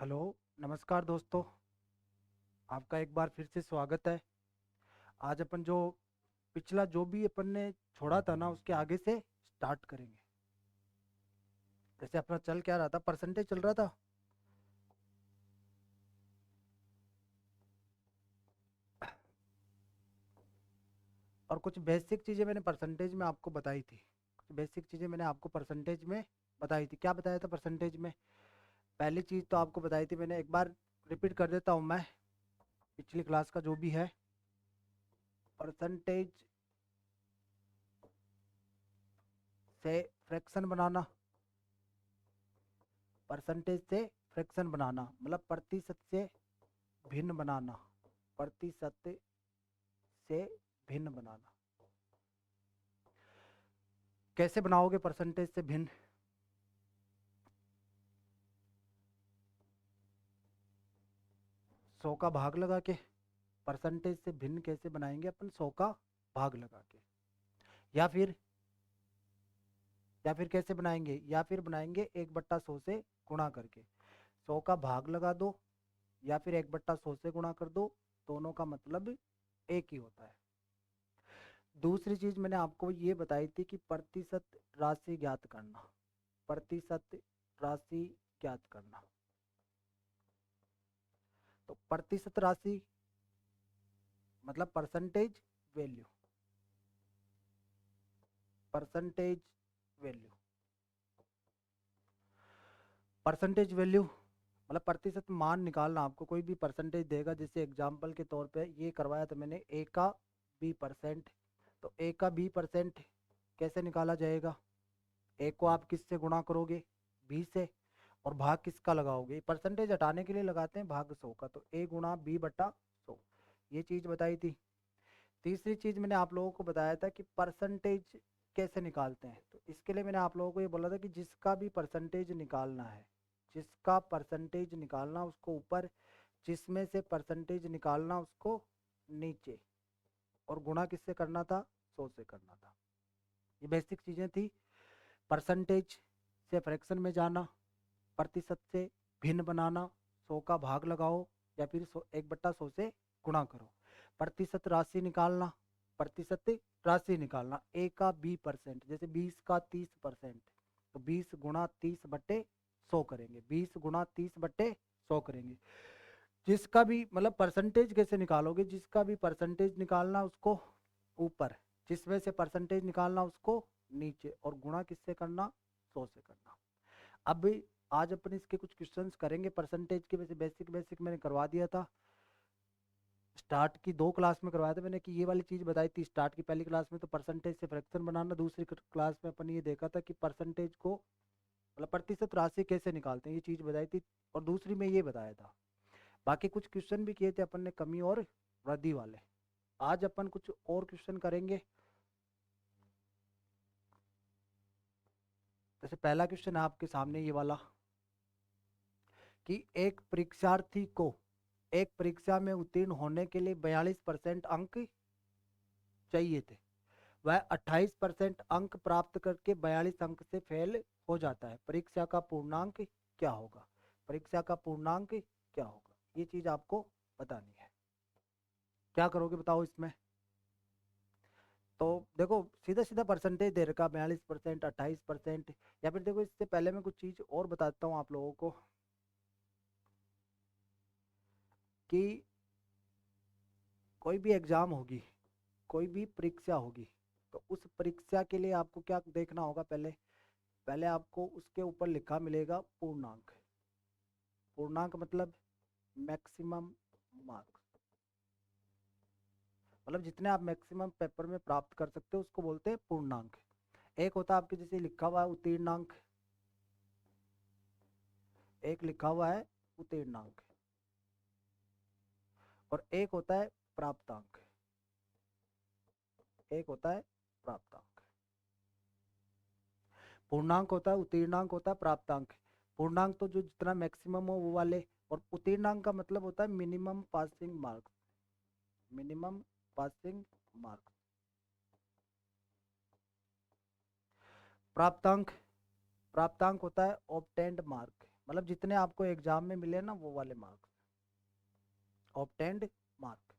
Hello. नमस्कार दोस्तों। आपका एक बार फिर से स्वागत है। आज अपन जो पिछला जो भी अपन ने छोड़ा था ना उसके आगे से स्टार्ट करेंगे। जैसे अपना चल क्या रहा था, परसेंटेज चल रहा था। और कुछ बेसिक चीज़ें मैंने परसेंटेज में आपको बताई थी। कुछ बेसिक चीज़ें मैंने आपको परसेंटेज में बताई थी। क्या बताया था परसेंटेज में? पहली चीज़ तो आपको बताई थी मैंने, एक बार रिपीट कर देता हूँ मैं। पिछली क्लास का जो भी है, परसेंटेज से फ्रैक्शन बनाना। परसेंटेज से फ्रैक्शन बनाना मतलब प्रतिशत से भिन्न बनाना। प्रतिशत से भिन्न बनाना। कैसे बनाओगे परसेंटेज से भिन्न? 100 का भाग लगा के। परसेंटेज से भिन्न कैसे बनाएंगे अपन? 100 का भाग लगा के। या फिर कैसे बनाएंगे? या फिर बनाएंगे 1/100 से गुणा करके। 100 का भाग लगा दो या फिर 1/100 से गुणा कर दो, दोनों का मतलब एक ही होता है। दूसरी चीज मैंने आपको ये बताई थी कि प्रतिशत राशि ज्ञात करना। प्रतिशत राशि ज्ञात करना। तो प्रतिशत राशि मतलब percentage value. Percentage value. Percentage value मतलब प्रतिशत मान निकालना। आपको कोई भी परसेंटेज देगा, जैसे एग्जांपल के तौर पे ये करवाया था मैंने, ए का 20%। तो ए का 20% कैसे निकाला जाएगा? ए को आप किससे गुणा करोगे? 20 से। और भाग किसका लगाओगे? परसेंटेज हटाने के लिए लगाते हैं भाग 100 का, तो ए गुणा 20/100। ये चीज़ बताई थी। तीसरी चीज़ मैंने आप लोगों को बताया था कि परसेंटेज कैसे निकालते हैं। तो इसके लिए मैंने आप लोगों को ये बोला था कि जिसका भी परसेंटेज निकालना है, जिसका परसेंटेज निकालना उसको ऊपर, जिसमें से परसेंटेज निकालना उसको नीचे, और गुणा किससे करना था? 100 से करना था। ये बेसिक चीज़ें थी। परसेंटेज से फ्रैक्शन में जाना, प्रतिशत से भिन्न बनाना, 100 का भाग लगाओ या फिर 1/100 से गुणा करो। प्रतिशत राशि निकालना। प्रतिशत राशि निकालना, ए का 20%, जैसे 20 का 30%, तो 20 गुणा 30/100 करेंगे। 20 गुणा 30/100 करेंगे। जिसका भी मतलब परसेंटेज कैसे निकालोगे? जिसका भी परसेंटेज निकालना उसको ऊपर, जिसमें से परसेंटेज निकालना उसको नीचे, और गुणा किससे करना? 100 से करना। अब आज अपन इसके कुछ क्वेश्चंस करेंगे परसेंटेज के। वैसे बेसिक बेसिक मैंने करवा दिया था। स्टार्ट की 2 क्लास में करवाया था मैंने कि ये वाली चीज़ बताई थी। स्टार्ट की पहली क्लास में तो परसेंटेज से फ्रैक्शन बनाना, दूसरी क्लास में अपन ये देखा था कि परसेंटेज को मतलब प्रतिशत राशि कैसे निकालते हैं, ये चीज़ बताई थी। और दूसरी में ये बताया था। बाकी कुछ क्वेश्चन भी किए थे अपन ने कमी और वृद्धि वाले। आज अपन कुछ और क्वेश्चन करेंगे। जैसे पहला क्वेश्चन है आपके सामने ये वाला, कि एक परीक्षार्थी को एक परीक्षा में उत्तीर्ण होने के लिए 42% अंक चाहिए थे। वह 28% अंक प्राप्त करके 42 अंक से फेल हो जाता है। परीक्षा का पूर्णांक क्या होगा? परीक्षा का पूर्णांक क्या होगा? ये चीज आपको बतानी है। क्या करोगे बताओ इसमें? तो देखो, सीधा सीधा परसेंटेज दे रखा, 42%, 28%। या फिर देखो, इससे पहले मैं कुछ चीज और बताता हूँ आप लोगों को कि कोई भी एग्जाम होगी, कोई भी परीक्षा होगी, तो उस परीक्षा के लिए आपको क्या देखना होगा? पहले पहले आपको उसके ऊपर लिखा मिलेगा पूर्णांक। पूर्णांक मतलब मैक्सिमम मार्क्स, मतलब जितने आप मैक्सिमम पेपर में प्राप्त कर सकते हो उसको बोलते हैं पूर्णांक। एक होता है आपके जैसे लिखा हुआ है उत्तीर्णांक, एक लिखा हुआ है उत्तीर्णांक, और एक होता है प्राप्तांक। एक होता है प्राप्तांक। पूर्णांक होता है, उत्तीर्णांक होता है, प्राप्तांक। पूर्णांक तो जो जितना मैक्सिमम हो वो वाले, और उत्तीर्णांक का मतलब होता है minimum passing marks. Minimum passing marks. प्राप्तांक, प्राप्तांक होता है ऑब्टेन्ड मार्क। मतलब जितने आपको एग्जाम में मिले ना वो वाले मार्क्स, ऑब्टेन्ड मार्क।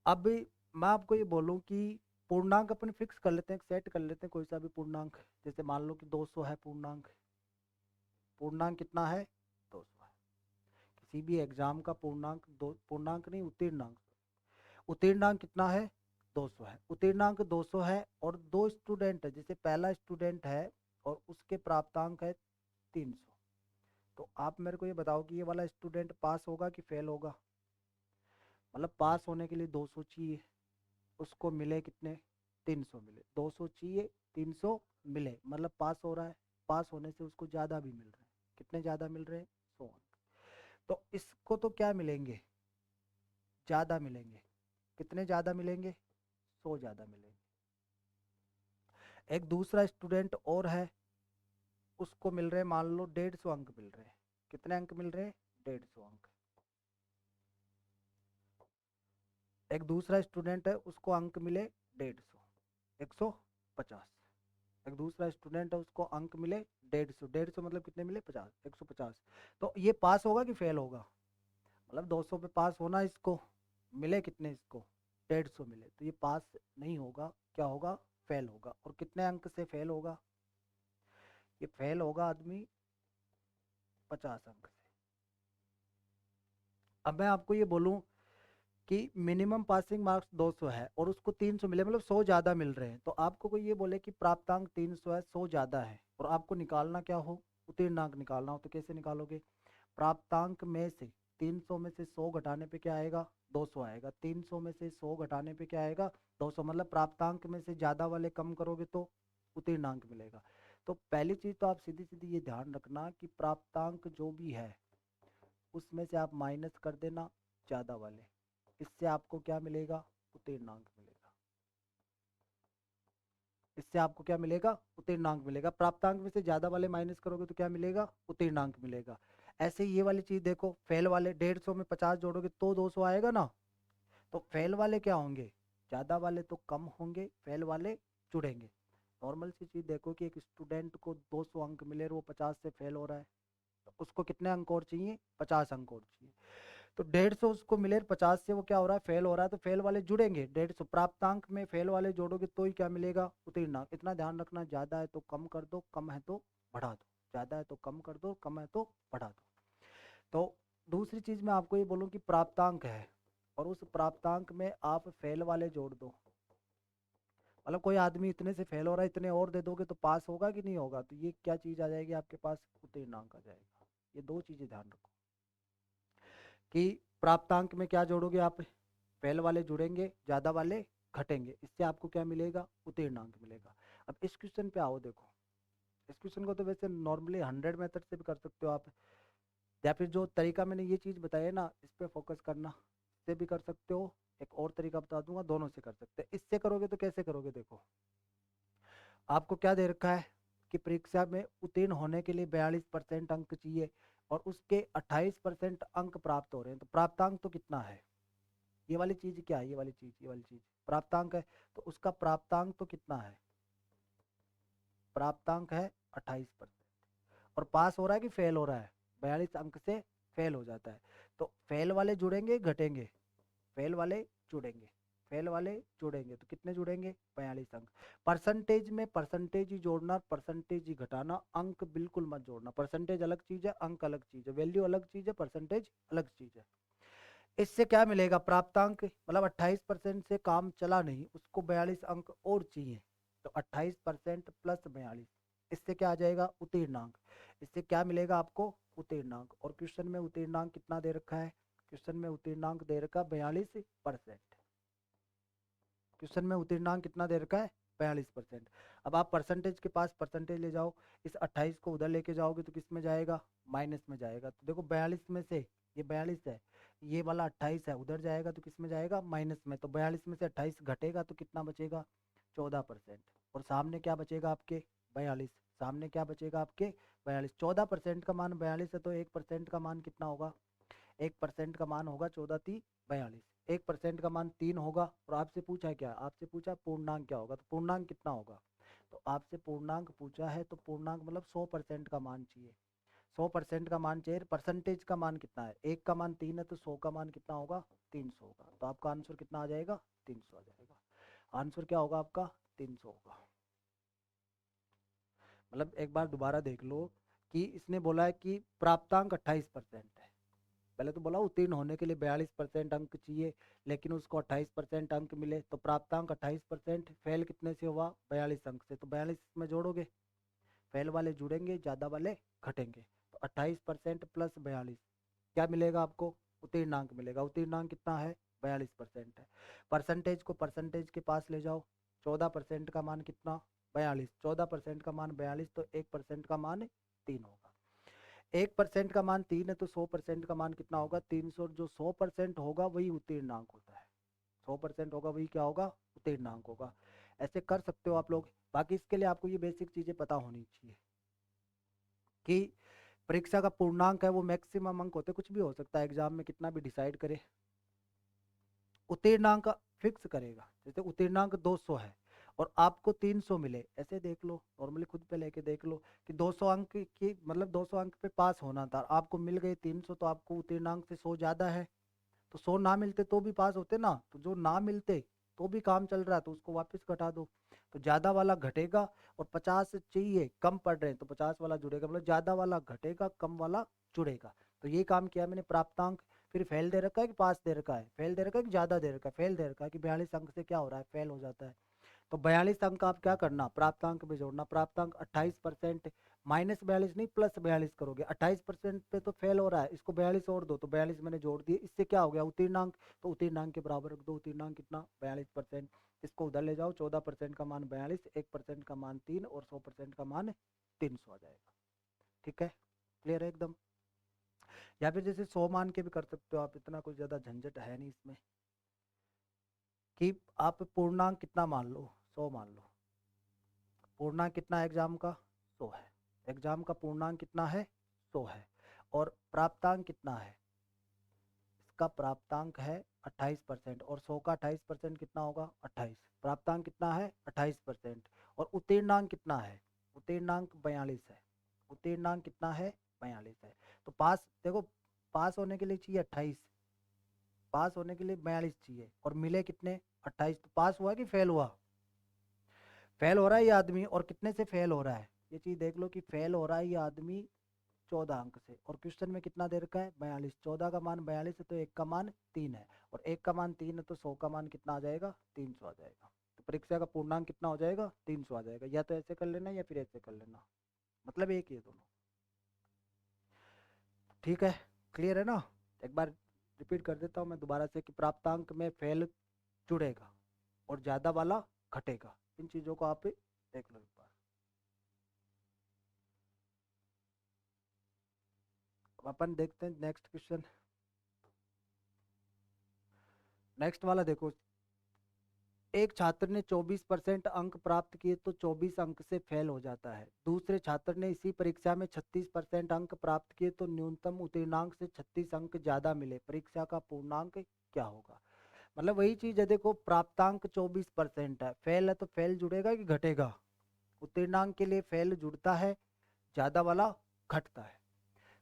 अब मैं आपको ये बोलूँ कि पूर्णांक अपन फिक्स कर लेते हैं, सेट कर लेते हैं कोई सा भी पूर्णांक। जैसे मान लो कि 200 है पूर्णांक, पूर्णांक कितना है 200 है। किसी भी एग्जाम का पूर्णांक, दो पूर्णांक नहीं उत्तीर्णांक, उत्तीर्णांक कितना है 200 है। उत्तीर्णांक 200 है और दो स्टूडेंट है, जैसे पहला स्टूडेंट है और उसके प्राप्तांक है 300। तो आप मेरे को ये बताओ कि ये वाला स्टूडेंट पास होगा कि फेल होगा। मतलब पास होने के लिए 200 चाहिए, उसको मिले कितने 300 मिले, 200 चाहिए 300 मिले, मतलब पास हो रहा है। पास होने से उसको ज़्यादा भी मिल रहे हैं, कितने ज़्यादा मिल रहे हैं 100 अंक। तो इसको तो क्या मिलेंगे, ज़्यादा मिलेंगे। कितने ज़्यादा मिलेंगे 100 ज़्यादा मिलेंगे। एक दूसरा स्टूडेंट और है, उसको मिल रहे मान लो 150 अंक मिल रहे हैं। कितने अंक मिल रहे हैं 150 अंक। एक दूसरा स्टूडेंट है, उसको अंक मिले 150, 150। एक दूसरा स्टूडेंट है, उसको अंक मिले 150, 150 मतलब कितने मिले 50, 150। तो ये पास होगा कि फेल होगा। मतलब 200 पे पास होना, इसको मिले कितने, इसको 150 मिले, तो ये पास नहीं होगा, क्या होगा फेल होगा। और कितने अंक से फेल होगा, ये फेल होगा आदमी 50 अंक से। अब मैं आपको ये बोलूं कि मिनिमम पासिंग मार्क्स 200 है और उसको 300 मिले, मतलब 100 ज़्यादा मिल रहे हैं। तो आपको कोई ये बोले कि प्राप्तांक 300 है, 100 ज़्यादा है, और आपको निकालना क्या हो, उत्तीर्णांक निकालना हो, तो कैसे निकालोगे। प्राप्तांक में से 300 में से 100 घटाने पे क्या आएगा 200 आएगा। 300 में से 100 घटाने पे क्या आएगा 200, मतलब प्राप्तांक में से ज़्यादा वाले कम करोगे तो उत्तीर्णांक मिलेगा। तो पहली चीज़ तो आप सीधी सीधी ये ध्यान रखना कि प्राप्तांक जो भी है उसमें से आप माइनस कर देना ज़्यादा वाले, इससे आपको क्या मिलेगा उत्तीर्णांक मिलेगा। इससे आपको क्या मिलेगा उत्तीर्णांक मिलेगा। प्राप्तांक में से ज़्यादा वाले माइनस करोगे तो क्या मिलेगा उत्तीर्णांक मिलेगा। ऐसे ये वाली चीज़ देखो, फेल वाले 150 में 50 जोड़ोगे तो 200 आएगा ना। तो फेल वाले क्या होंगे, ज़्यादा वाले तो कम होंगे, फेल वाले जुड़ेंगे। नॉर्मल सी चीज़ देखो कि एक स्टूडेंट को 200 अंक मिले और वो 50 से फेल हो रहा है, तो उसको कितने अंक और चाहिए 50 अंक और चाहिए। तो 150 उसको मिले, 50 से वो क्या हो रहा है फेल हो रहा है, तो फेल वाले जुड़ेंगे। 150 प्राप्तांक में फेल वाले जोड़ोगे तो ही क्या मिलेगा उत्तीर्णांक। इतना ध्यान रखना, ज़्यादा है तो कम कर दो, कम है तो बढ़ा दो, ज़्यादा है तो कम कर दो, कम है तो बढ़ा दो। तो दूसरी चीज़ मैं आपको ये बोलूँ कि प्राप्तांक है और उस प्राप्तांक में आप फेल वाले जोड़ दो। मतलब कोई आदमी इतने से फेल हो रहा है, इतने और दे दोगे तो पास होगा कि नहीं होगा, तो ये क्या चीज़ आ जाएगी आपके पास उत्तीर्णांक आ जाएगा। ये दो चीज़ें ध्यान रखो कि प्राप्तांक में क्या जोड़ोगे आप, फेल वाले जुड़ेंगे, ज़्यादा वाले घटेंगे, इससे आपको क्या मिलेगा उत्तीर्णांक मिलेगा। अब इस क्वेश्चन पे आओ, देखो इस क्वेश्चन को तो वैसे नॉर्मली 100 मेथड से भी कर सकते हो आप, या फिर जो तरीका मैंने ये चीज़ बताई है ना इस पे फोकस करना, इससे भी कर सकते हो। एक और तरीका बता दूंगा, दोनों से कर सकते हैं। इससे करोगे तो कैसे करोगे, देखो आपको क्या दे रखा है कि परीक्षा में उत्तीर्ण होने के लिए 42% अंक चाहिए और उसके 28% अंक प्राप्त हो रहे हैं, तो प्राप्तांक तो कितना है, ये वाली चीज़ क्या है, ये वाली चीज़ प्राप्तांक है। तो उसका प्राप्तांक तो कितना है, प्राप्तांक है 28%। और पास हो रहा है कि फेल हो रहा है, 42 अंक से फेल हो जाता है। तो फेल वाले जुड़ेंगे घटेंगे, फेल वाले जुड़ेंगे, फेल वाले जुड़ेंगे, तो कितने जुड़ेंगे 42 अंक। परसेंटेज में परसेंटेज ही जोड़ना, परसेंटेज ही घटाना, अंक बिल्कुल मत जोड़ना। परसेंटेज अलग चीज़ है, अंक अलग चीज़ है, वैल्यू अलग चीज़ है, परसेंटेज अलग चीज़ है। इससे क्या मिलेगा प्राप्तांक, मतलब 28% से काम चला नहीं, उसको 42 अंक और चाहिए, तो 28% प्लस 42, इससे क्या आ जाएगा उत्तीर्णांक। इससे क्या मिलेगा आपको उत्तीर्णांक। और क्वेश्चन में उत्तीर्णांक कितना दे रखा है, क्वेश्चन में उत्तीर्णांक दे रखा 42%। क्वेश्चन में उत्तीर्णांक कितना दे रखा है 42%। अब आप परसेंटेज के पास परसेंटेज ले जाओ, इस 28 को उधर लेके जाओगे तो किस में जाएगा माइनस में जाएगा। तो देखो 42 में से ये 42 है, ये वाला 28 है, उधर जाएगा तो किस में जाएगा माइनस में। तो 42 में से 28 घटेगा तो कितना बचेगा 14%। और सामने क्या बचेगा आपके 42, सामने क्या बचेगा आपके 42। 14% का मान 42 है, तो 1% का मान कितना होगा, 1% का मान होगा 14×3 = 42। 1% का मान 3 होगा। और आपसे पूछा है क्या, आपसे पूछा पूर्णांक क्या होगा, तो पूर्णांक कितना होगा। तो आपसे पूर्णांक पूछा है तो पूर्णांक मतलब 100% का मान चाहिए। 100% का मान चाहिए। परसेंटेज का मान कितना है, 1 का मान 3 है तो 100 का मान कितना होगा, 300 होगा। तो आपका आंसर कितना आ जाएगा, 300 आ जाएगा। आंसर क्या होगा आपका, 300 होगा। मतलब एक बार दोबारा देख लो कि इसने बोला है कि प्राप्तांक 28% है। पहले तो बोला उत्तीर्ण होने के लिए 42% अंक चाहिए, लेकिन उसको 28% अंक मिले, तो प्राप्तांक 28%, फेल कितने से हुआ, 42 अंक से। तो 42 में जोड़ोगे, फेल वाले जुड़ेंगे, ज़्यादा वाले घटेंगे। तो 28% प्लस 42 क्या मिलेगा आपको, उत्तीर्णांक मिलेगा। उत्तीर्णांक कितना है, 42% है। परसेंटेज को परसेंटेज के पास ले जाओ, 14% का मान कितना, 42। 14% का मान 42, तो 1% का मान 3 होगा। 1% का मान 3 है तो 100% का मान कितना होगा, 300। जो 100% होगा वही उत्तीर्णांक होता है। 100% होगा वही क्या होगा, उत्तीर्णांक होगा। ऐसे कर सकते हो आप लोग। बाकी इसके लिए आपको ये बेसिक चीजें पता होनी चाहिए कि परीक्षा का पूर्णांक है वो मैक्सिमम अंक होते, कुछ भी हो सकता है एग्जाम में, कितना भी डिसाइड करे। उत्तीर्णांक फिक्स करेगा। जैसे उत्तीर्णांक 200 है और आपको 300 मिले, ऐसे देख लो, नॉर्मली खुद पे लेके देख लो कि 200 अंक की मतलब 200 अंक पे पास होना था, आपको मिल गए 300, तो आपको उत्तीर्णांक से 100 ज्यादा है। तो 100 ना मिलते तो भी पास होते ना, तो जो ना मिलते तो भी काम चल रहा है तो उसको वापस घटा दो। तो ज्यादा वाला घटेगा और 50 चाहिए, कम पड़ रहे हैं तो 50 वाला जुड़ेगा, मतलब ज्यादा वाला घटेगा, कम वाला जुड़ेगा। तो ये काम किया मैंने प्राप्तांक। फिर फेल दे रखा है कि पास दे रखा है, फेल दे रखा है कि ज्यादा दे रखा है, फेल दे रखा है कि 42 अंक से क्या हो रहा है, फेल हो जाता है। तो 42 अंक आप क्या करना, प्राप्तांक में जोड़ना। प्राप्तांक 28%, माइनस 42 नहीं प्लस 42 करोगे। 28% पे तो फेल हो रहा है, इसको 42 और दो, तो 42 मैंने जोड़ दिए, इससे क्या हो गया, उत्तीर्णांक। तो उत्तीर्णांक के बराबर रख दो, उत्तीर्णांक कितना, 42%। इसको उधर ले जाओ, 14% का मान 42, 1% का मान 3 और 100% का मान 300 आ जाएगा। ठीक है, क्लियर है एकदम। या फिर जैसे 100 मान के भी कर सकते हो आप, इतना कुछ ज्यादा झंझट है नहीं इसमें। कि आप पूर्णांक कितना मान लो, 100 मान लो। पूर्णांक कितना है एग्जाम का, 100 है। एग्जाम का पूर्णांक कितना है, 100 है। और प्राप्तांक कितना है, इसका प्राप्तांक है 28%, और 100 का 28% कितना होगा, 28। प्राप्तांक कितना है, 28%। और उत्तीर्णांक कितना है, उत्तीर्णांक 42 है। उत्तीर्णांक कितना है, 42 है। तो पास देखो, पास होने के लिए चाहिए 28, पास होने के लिए 42 चाहिए, और मिले कितने, 28। तो पास हुआ कि फेल हुआ, फेल हो रहा है ये आदमी, और कितने से फेल हो रहा है, ये चीज देख लो कि फेल हो रहा है ये आदमी 14 अंक से। और क्वेश्चन में कितना दे रखा है, 42। 14 का मान 42 है तो 1 का मान 3 है, और 1 का मान 3 है तो 100 का मान कितना आ जाएगा, 300 आ जाएगा। तो परीक्षा का पूर्णांक कितना हो जाएगा, 300 आ जाएगा। या तो ऐसे कर लेना या फिर ऐसे कर लेना, मतलब एक ही है दोनों। ठीक है, क्लियर है ना। एक बार रिपीट कर देता हूँ मैं दोबारा से कि प्राप्तांक में फेल जुड़ेगा और ज्यादा वाला घटेगा। इन चीजों को आप देख लो एक बार। अब अपन देखते हैं नेक्स्ट क्वेश्चन। नेक्स्ट वाला देखो, एक छात्र ने 24% अंक प्राप्त किए तो 24 अंक से फेल हो जाता है। दूसरे छात्र ने इसी परीक्षा में 36% अंक प्राप्त किए तो न्यूनतम उत्तीर्णांक से 36 अंक ज्यादा मिले, परीक्षा का पूर्णांक क्या होगा। मतलब वही चीज है, देखो प्राप्तांक 24% है, फेल है तो फेल जुड़ेगा कि घटेगा, उत्तीर्णांक के लिए फेल जुड़ता है, ज्यादा वाला घटता है।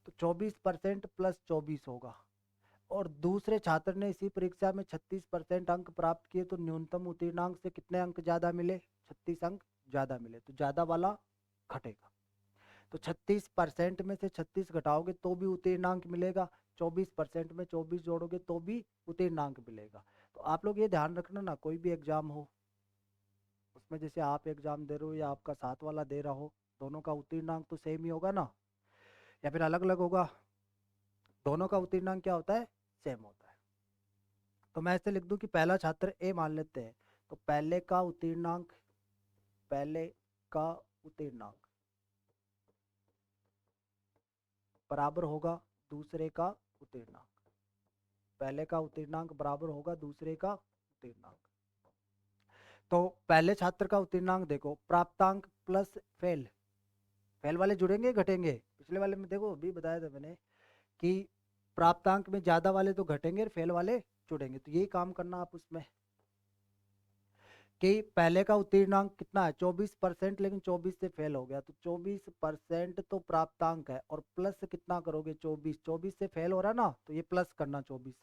तो 24% प्लस 24 होगा। और दूसरे छात्र ने इसी परीक्षा में 36% अंक प्राप्त किए तो न्यूनतम उत्तीर्णांक से कितने अंक ज्यादा मिले, 36 अंक ज्यादा मिले, तो ज्यादा वाला घटेगा। तो 36% में से 36 घटाओगे तो भी उत्तीर्णांक मिलेगा, 24% में 24 जोड़ोगे तो भी उत्तीर्णांक मिलेगा। तो आप लोग ये ध्यान रखना ना, कोई भी एग्जाम हो उसमें, जैसे आप एग्जाम दे रहे हो या आपका साथ वाला दे रहा हो, दोनों का उत्तीर्णांक तो सेम ही होगा ना, या फिर अलग अलग होगा, दोनों का उत्तीर्णांक क्या होता है, सेम होता है। तो मैं ऐसे लिख दूं कि पहला छात्र ए मान लेते हैं, तो पहले का उत्तीर्णांक, पहले का उत्तीर्णांक बराबर होगा दूसरे का उत्तीर्णांक, पहले का उत्तीर्णांक बराबर होगा दूसरे का उत्तीर्णांक। तो पहले छात्र का उत्तीर्णांक देखो, प्राप्तांक प्लस फेल, फेल वाले जुड़ेंगे घटेंगे, पिछले वाले में देखो अभी बताया था मैंने कि प्राप्तांक में ज्यादा वाले तो घटेंगे और फेल वाले जुड़ेंगे। तो यही काम करना आप उसमें कि पहले का उत्तीर्णांक कितना है 24%, लेकिन 24 से फेल हो गया, तो 24% तो प्राप्तांक है, और प्लस कितना करोगे 24, 24 से फेल हो रहा ना, तो ये प्लस करना 24,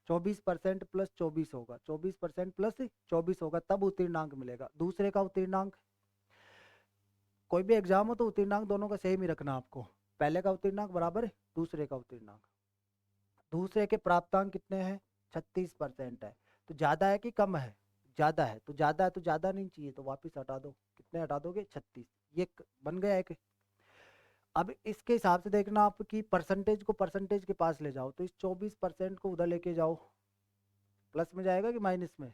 24% प्लस 24 होगा, 24% प्लस 24 होगा, तब उत्तीर्णांक मिलेगा। दूसरे का उत्तीर्णांक, कोई भी एग्जाम हो तो उत्तीर्णांक दोनों का सेम ही रखना आपको, पहले का उत्तीर्णांक बराबर दूसरे का उत्तीर्णांक। दूसरे के प्राप्तांक कितने हैं 36% है, तो ज्यादा है कि कम है, ज्यादा है, तो ज्यादा है तो ज्यादा नहीं चाहिए, तो वापस हटा दो, कितने हटा दोगे 36, ये बन गया एक। अब इसके हिसाब से देखना आप कि परसेंटेज को परसेंटेज के पास ले जाओ, तो इस 24% को उधर लेके जाओ, प्लस में जाएगा कि माइनस में,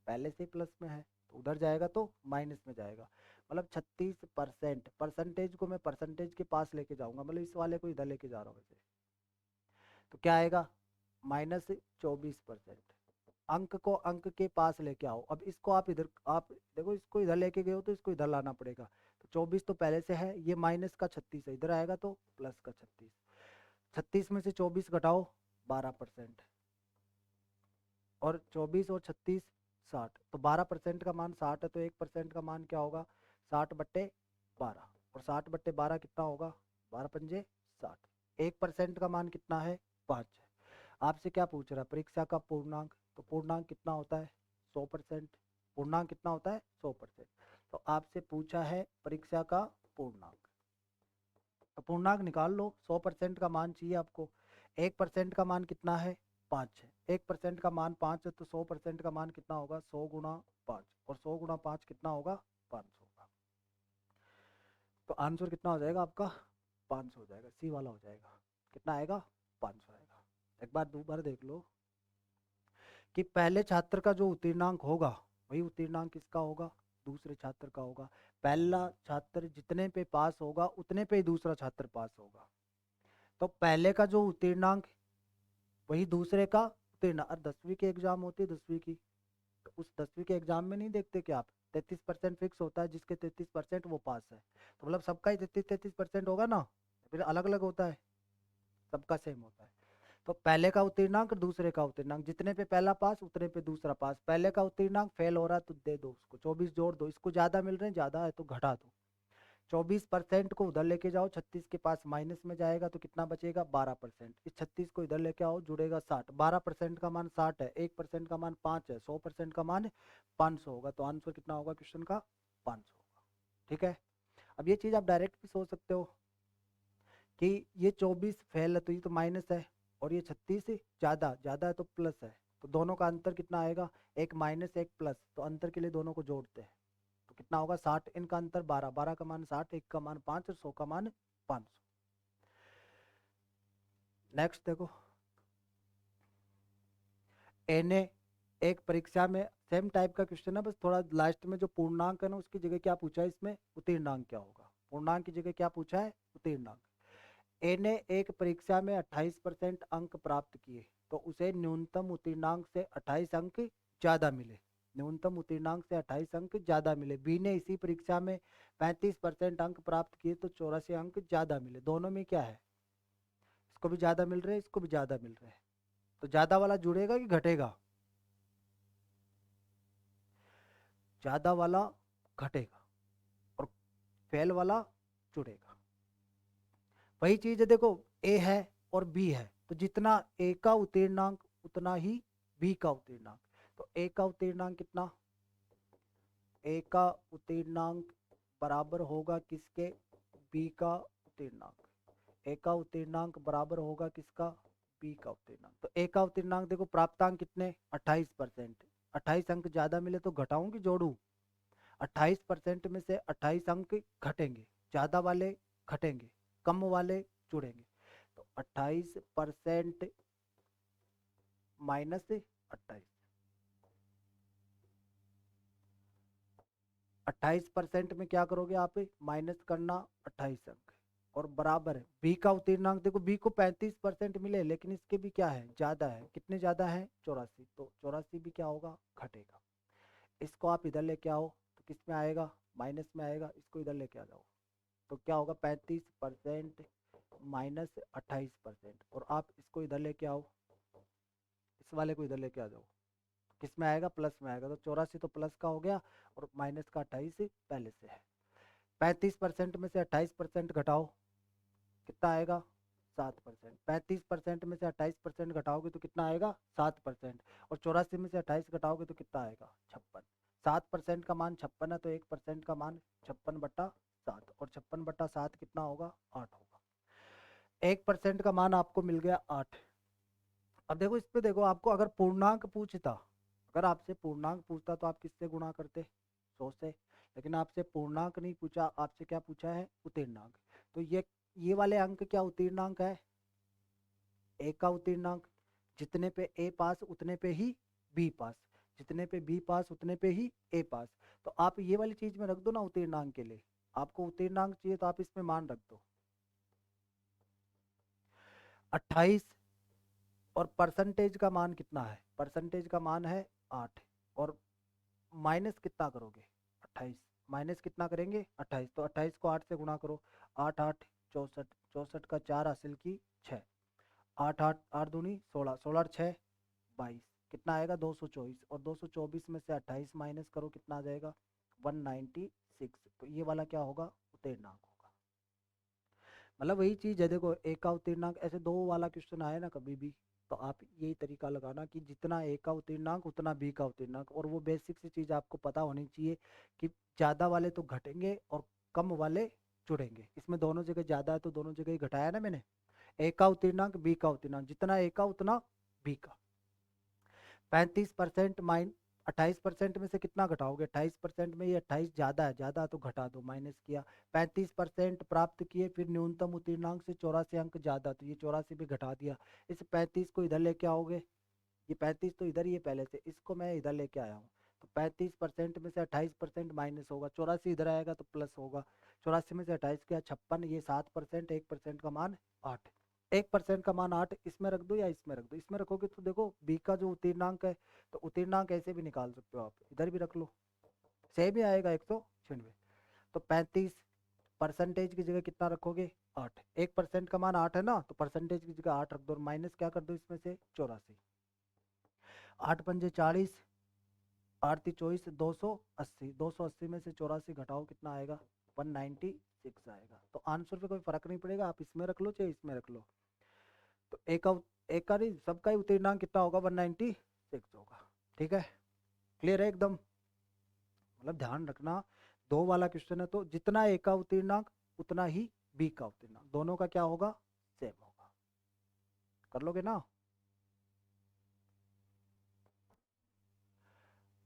पहले से प्लस में है तो उधर जाएगा तो माइनस में जाएगा, मतलब 36%, परसेंटेज को मैं परसेंटेज के पास लेके जाऊंगा, मतलब इस वाले को इधर लेके जा रहा हूँ वैसे, तो क्या आएगा -24%। अंक को अंक के पास लेके आओ, अब इसको आप इधर, आप देखो इसको इधर लेके गए हो तो इसको इधर लाना पड़ेगा, तो 24 तो पहले से है, ये माइनस का 36 है, इधर आएगा तो प्लस का 36, 36 में से 24 घटाओ 12%, और 24 और 36 60, तो 12% का मान 60 है, तो 1% का मान क्या होगा 60/12, और 60/12 कितना होगा 12 पंजे 60, 1% का मान कितना है 5 है। आपसे क्या पूछ रहा है परीक्षा का पूर्णांक, तो पूर्णांक कितना होता है 100%, पूर्णांक कितना होता है 100%, तो आपसे पूछा है परीक्षा का पूर्णांक, तो पूर्णांक निकाल लो, 100% का मान चाहिए आपको, 1% का मान कितना है 5 है, 1% का मान 5 है, तो 100% का मान कितना होगा 100 गुणा 5, और 100 गुणा 5 कितना होगा 500 होगा, तो आंसर कितना हो जाएगा आपका 500 हो जाएगा, सी वाला हो जाएगा, कितना आएगा 500 आएगा। एक बार दोबारा देख लो कि पहले छात्र का जो उत्तीर्णांक होगा वही उत्तीर्णांक किसका होगा दूसरे छात्र का होगा, पहला छात्र जितने पे पास होगा उतने पे ही दूसरा छात्र पास होगा, तो पहले का जो उत्तीर्णांक वही दूसरे का उत्तीर्णांक, और 10वीं की एग्जाम होती है 10वीं की, तो उस 10वीं के एग्जाम में नहीं देखते कि आप 33% फिक्स होता है, जिसके 33% वो पास है, तो मतलब सबका ही 33% होगा ना, फिर अलग अलग होता है, सबका सेम होता है। तो पहले का उत्तीर्णांक दूसरे का उत्तीर्णांक, जितने पे पहला पास उतने पे दूसरा पास, पहले का उत्तीर्णांक फेल हो रहा है तो दे दो उसको 24 जोड़ दो, इसको ज्यादा मिल रहे हैं ज्यादा है तो घटा दो, 24% को उधर लेके जाओ, 36 के पास माइनस में जाएगा तो कितना बचेगा 12%, इस 36 को इधर लेके आओ जुड़ेगा 60, 12% का मान 60 है, 1% का मान 5 है, 100% का मान 500 होगा, तो आंसर कितना होगा क्वेश्चन का 500 होगा। ठीक है, अब ये चीज आप डायरेक्ट भी सोच सकते हो कि ये 24 फेल है तो ये तो माइनस है, और ये 36 ज्यादा ज्यादा है तो प्लस है, तो दोनों का अंतर कितना आएगा एक माइनस एक प्लस, तो अंतर के लिए दोनों को जोड़ते हैं, तो कितना होगा 60, इनका अंतर 12, 12 का मान 60, एक का मान 5 और 100 का मान 500। नेक्स्ट देखो, एनए एक परीक्षा में सेम टाइप का क्वेश्चन है, बस थोड़ा लास्ट में जो पूर्णांक है ना उसकी जगह क्या पूछा है, इसमें उत्तीर्णांक क्या होगा, पूर्णांक की जगह क्या पूछा है उत्तीर्णांक। ए ने एक परीक्षा में 28% अंक प्राप्त किए, तो उसे न्यूनतम उत्तीर्णांक से 28 अंक ज्यादा मिले, न्यूनतम उत्तीर्णांक से 28 अंक ज्यादा मिले। बी ने इसी परीक्षा में 35% अंक प्राप्त किए तो 84 अंक ज्यादा मिले, दोनों में क्या है इसको भी ज्यादा मिल रहे हैं इसको भी ज्यादा मिल रहे हैं, तो ज्यादा वाला जुड़ेगा कि घटेगा, ज्यादा वाला घटेगा और फेल वाला जुड़ेगा। वही चीज है देखो, ए है और बी है, तो जितना ए का उत्तीर्णांक उतना ही बी का उत्तीर्णांक, तो ए का उत्तीर्णांक कितना, ए का उत्तीर्णांक बराबर होगा किसके बी का उत्तीर्णांक, ए का उत्तीर्णांक बराबर होगा किसका बी का उत्तीर्णांक, तो ए का उत्तीर्णांक देखो प्राप्तांक कितने 28%, 28 अंक ज्यादा मिले तो घटाऊं कि जोड़ू, 28% में से 28 अंक घटेंगे, ज्यादा वाले घटेंगे कम वाले जुड़ेंगे, तो 28% माइनस 28, 28% में क्या करोगे आप माइनस करना 28 अंक, और बराबर है बी का उत्तीर्णांक, देखो बी को 35% मिले लेकिन इसके भी क्या है ज्यादा है, कितने ज्यादा है 84, तो 84 भी क्या होगा घटेगा, इसको आप इधर लेके आओ तो किस में आएगा माइनस में आएगा, इसको इधर लेके आ जाओ तो क्या होगा 35% माइनस 28%, और आप इसको इधर लेके आओ इस वाले को इधर लेके आ जाओ, किस में आएगा, प्लस में आएगा। तो 84 तो प्लस का हो गया और माइनस का 28 पहले से है। 35% में से 28% घटाओ, कितना आएगा, 7%। 35% में से 28% घटाओगे तो कितना आएगा, 7%। और 84 में से 28 घटाओगे तो कितना आएगा, 56। 7% का मान 56 है, तो 1% का मान 56/7, और 56/7 कितना होगा, 8 होगा। 1% का मान आपको मिल गया 8। अब देखो इस पे देखो, आपको अगर पूर्णांक पूछता, अगर आपसे पूर्णांक पूछता तो आप किससे गुणा करते, 100 से। लेकिन आपसे पूर्णांक नहीं पूछा, आपसे क्या पूछा है, उत्तीर्णांक। तो ये वाले अंक क्या उत्तीर्णांक है, ए का उत्तीर्णांक। जितने पे ए पास उतने पे ही बी पास, जितने पे बी पास उतने पे ही ए पास। तो आप ये वाली चीज में रख दो ना उत्तीर्णांक के लिए। आपको उत्तीर्णांक चाहिए तो आप इसमें मान रख दो 28, और परसेंटेज का मान कितना है, परसेंटेज का मान है 8। और माइनस कितना करोगे, 28, माइनस कितना करेंगे, 28। तो 28 को 8 से गुणा करो, 8 8 64, 64 का 4 हासिल की 6, 8 8 8 दूनी 16, 16 और 6 22, कितना आएगा, 224। और 224 में से 28 माइनस करो, कितना आ जाएगा, 196। तो ये वाला क्या होगा, उत्तीर्णांक होगा। मतलब वही चीज है, देखो ए का उत्तीर्णांक, ऐसे दो वाला क्वेश्चन आए ना कभी भी, तो आप यही तरीका लगाना कि जितना ए का उत्तीर्णांक उतना बी का उत्तीर्णांक। और वो बेसिक सी चीज आपको पता होनी चाहिए कि ज्यादा वाले तो घटेंगे और कम वाले जुड़ेंगे। इसमें दोनों जगह ज्यादा है तो दोनों जगह ही घटाया ना मैंने। ए का उत्तीर्णांक बी का उत्तीर्णांक, जितना ए का उतना बी का। 35% माइन 28% में से कितना घटाओगे, 28% में ये 28 ज्यादा है, ज्यादा तो घटा दो, माइनस किया। 35% प्राप्त किए, फिर न्यूनतम उत्तीर्णांक से 84 अंक ज्यादा, तो ये 84 भी घटा दिया। इस 35 को इधर लेके आओगे, ये 35 तो इधर ही है पहले से, इसको मैं इधर लेके आया हूँ। तो 35% में से 28% माइनस होगा, 84 इधर आएगा तो प्लस होगा। 84 में से 28 किया 56, ये 7%, 1% का मान 8। 1% का मान 8 इसमें रख दो या इसमें रख दो, इसमें रखोगे तो देखो बी का जो उत्तीर्णांक है, तो उत्तीर्णांक ऐसे भी निकाल सकते हो आप, इधर भी रख लो, सेम ही आएगा 196। तो 35 परसेंटेज की जगह कितना रखोगे, 8। 1% का मान 8 है ना, तो परसेंटेज की जगह 8 रख दो, और माइनस क्या कर दो इसमें से, 84। 8 पंजे 40, 8 ती 24, 280। 280 में से 84 घटाओ, कितना आएगा, 196 आएगा। तो आंसर पे कोई फर्क नहीं पड़ेगा, आप इसमें रख लो चाहे इसमें रख लो। तो एक का नहीं, सबका ही उत्तीर्णांक कितना होगा, 196 होगा। ठीक है, क्लियर है एकदम। मतलब ध्यान रखना, दो वाला क्वेश्चन है तो जितना ए का उत्तीर्णांक उतना ही बी का उत्तीर्णांक, दोनों का क्या होगा, सेम होगा। कर लोगे ना।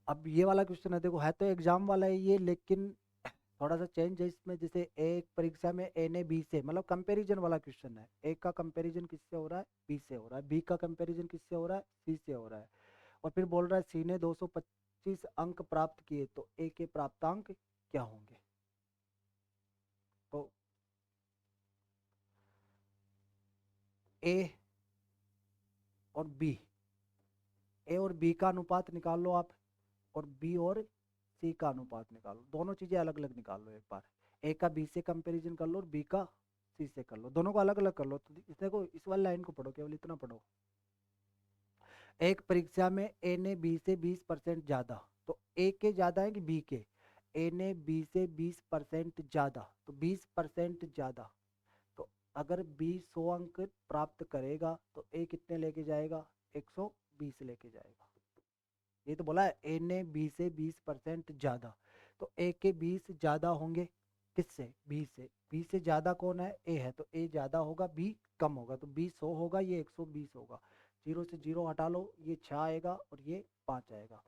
अब ये वाला क्वेश्चन है, देखो है तो एग्जाम वाला है ये, लेकिन थोड़ा सा चेंज है इसमें। जैसे एक परीक्षा में ए ने बी से, मतलब कंपैरिजन वाला क्वेश्चन है। ए का कंपैरिजन किससे हो रहा है, बी से हो रहा है। बी का कंपैरिजन किससे हो रहा है, सी से हो रहा है। और फिर बोल रहा है सी ने 225 अंक प्राप्त किए, तो ए के प्राप्तांक क्या होंगे। तो ए और बी, ए और बी का अनुपात निकाल लो आप, और बी और सी का अनुपात निकालो। दोनों चीजें अलग अलग निकाल लो एक बार। ए का बी से कंपैरिजन कर लो और बी का सी से कर लो, दोनों को अलग अलग कर लो। तो देखो इस वाली लाइन को पढ़ो, केवल इतना पढ़ो। एक परीक्षा में ए ने बी से 20% ज्यादा, तो ए के ज्यादा है कि बी के, ए ने बी से 20% ज्यादा, तो 20% ज्यादा। तो अगर बी 100 अंक प्राप्त करेगा तो ए कितने लेके जाएगा, 120 लेके जाएगा। ये तो बोला है ए ने बी से 20% ज्यादा, तो ए के 20 ज्यादा होंगे किससे, बी से। बी से ज्यादा कौन है, ए है, तो ए ज्यादा होगा, बी कम होगा। तो बी 100 होगा, ये 120 होगा। जीरो से जीरो हटा लो, ये 6 आएगा और ये 5 आएगा।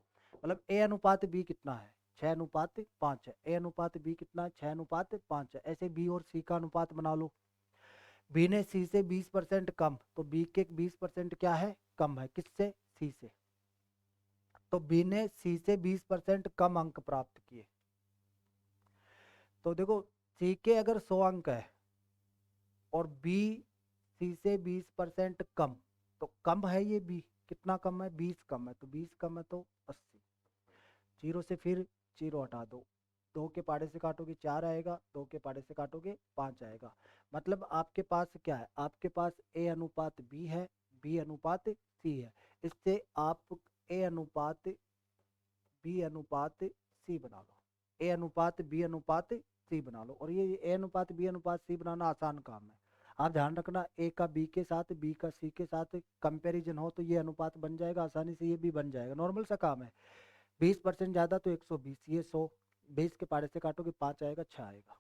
मतलब ए अनुपात बी कितना है, 6:5 है। ए अनुपात बी कितना है, 6:5 है। ऐसे बी और सी का अनुपात बना लो। बी ने सी से 20% कम, तो बी के 20% क्या है, कम है, किससे, सी से। तो बी ने सी से 20% कम अंक प्राप्त किए। तो देखो सी के अगर 100 अंक है और बी सी से 20% कम, तो कम है ये बी, कितना कम है, 20 कम है। तो 20 कम है तो 80। जीरो से फिर जीरो हटा दो, दो के पाड़े से काटोगे 4 आएगा, दो के पाड़े से काटोगे 5 आएगा। मतलब आपके पास क्या है, आपके पास ए अनुपात बी है, बी अनुपात सी है। इससे आप ए अनुपात बी अनुपात सी बना लो, ए अनुपात बी अनुपात सी बना लो। और ये ए अनुपात बी अनुपात सी बनाना आसान काम है। आप ध्यान रखना, ए का बी के साथ, बी का सी के साथ कंपैरिजन हो तो ये अनुपात बन जाएगा आसानी से, ये भी बन जाएगा, नॉर्मल सा काम है। 20% ज़्यादा तो 120, ये 100, 20 के पारे से काटोगे 5 आएगा, 6 आएगा।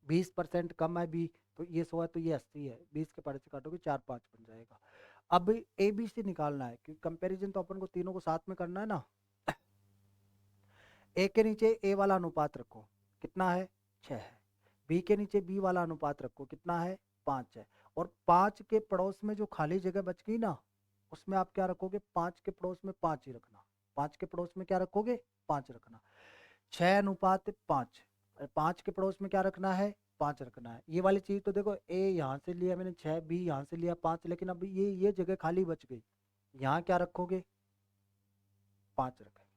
20% कम है बी तो ये 100 है तो ये 80 है, 20 के पारे से काटोगे 4 5 बन जाएगा। अब ए बी सी निकालना है क्योंकि कंपैरिजन तो अपन को तीनों को साथ में करना है ना। ए के नीचे ए वाला अनुपात रखो, कितना है 6 है। बी के नीचे बी वाला अनुपात रखो, कितना है 5 है। और 5 के पड़ोस में जो खाली जगह बच गई ना, उसमें आप क्या रखोगे, 5 के पड़ोस में 5 ही रखना। 5 के पड़ोस में क्या रखोगे, 5 रखना। 6 अनुपात 5, 5 के पड़ोस में क्या रखना है, 5 रखना है। ये वाली चीज तो देखो, ए यहाँ से लिया मैंने 6, बी यहाँ से लिया 5, लेकिन अब ये जगह खाली बच गई, यहाँ क्या रखोगे, 5 रखेंगे।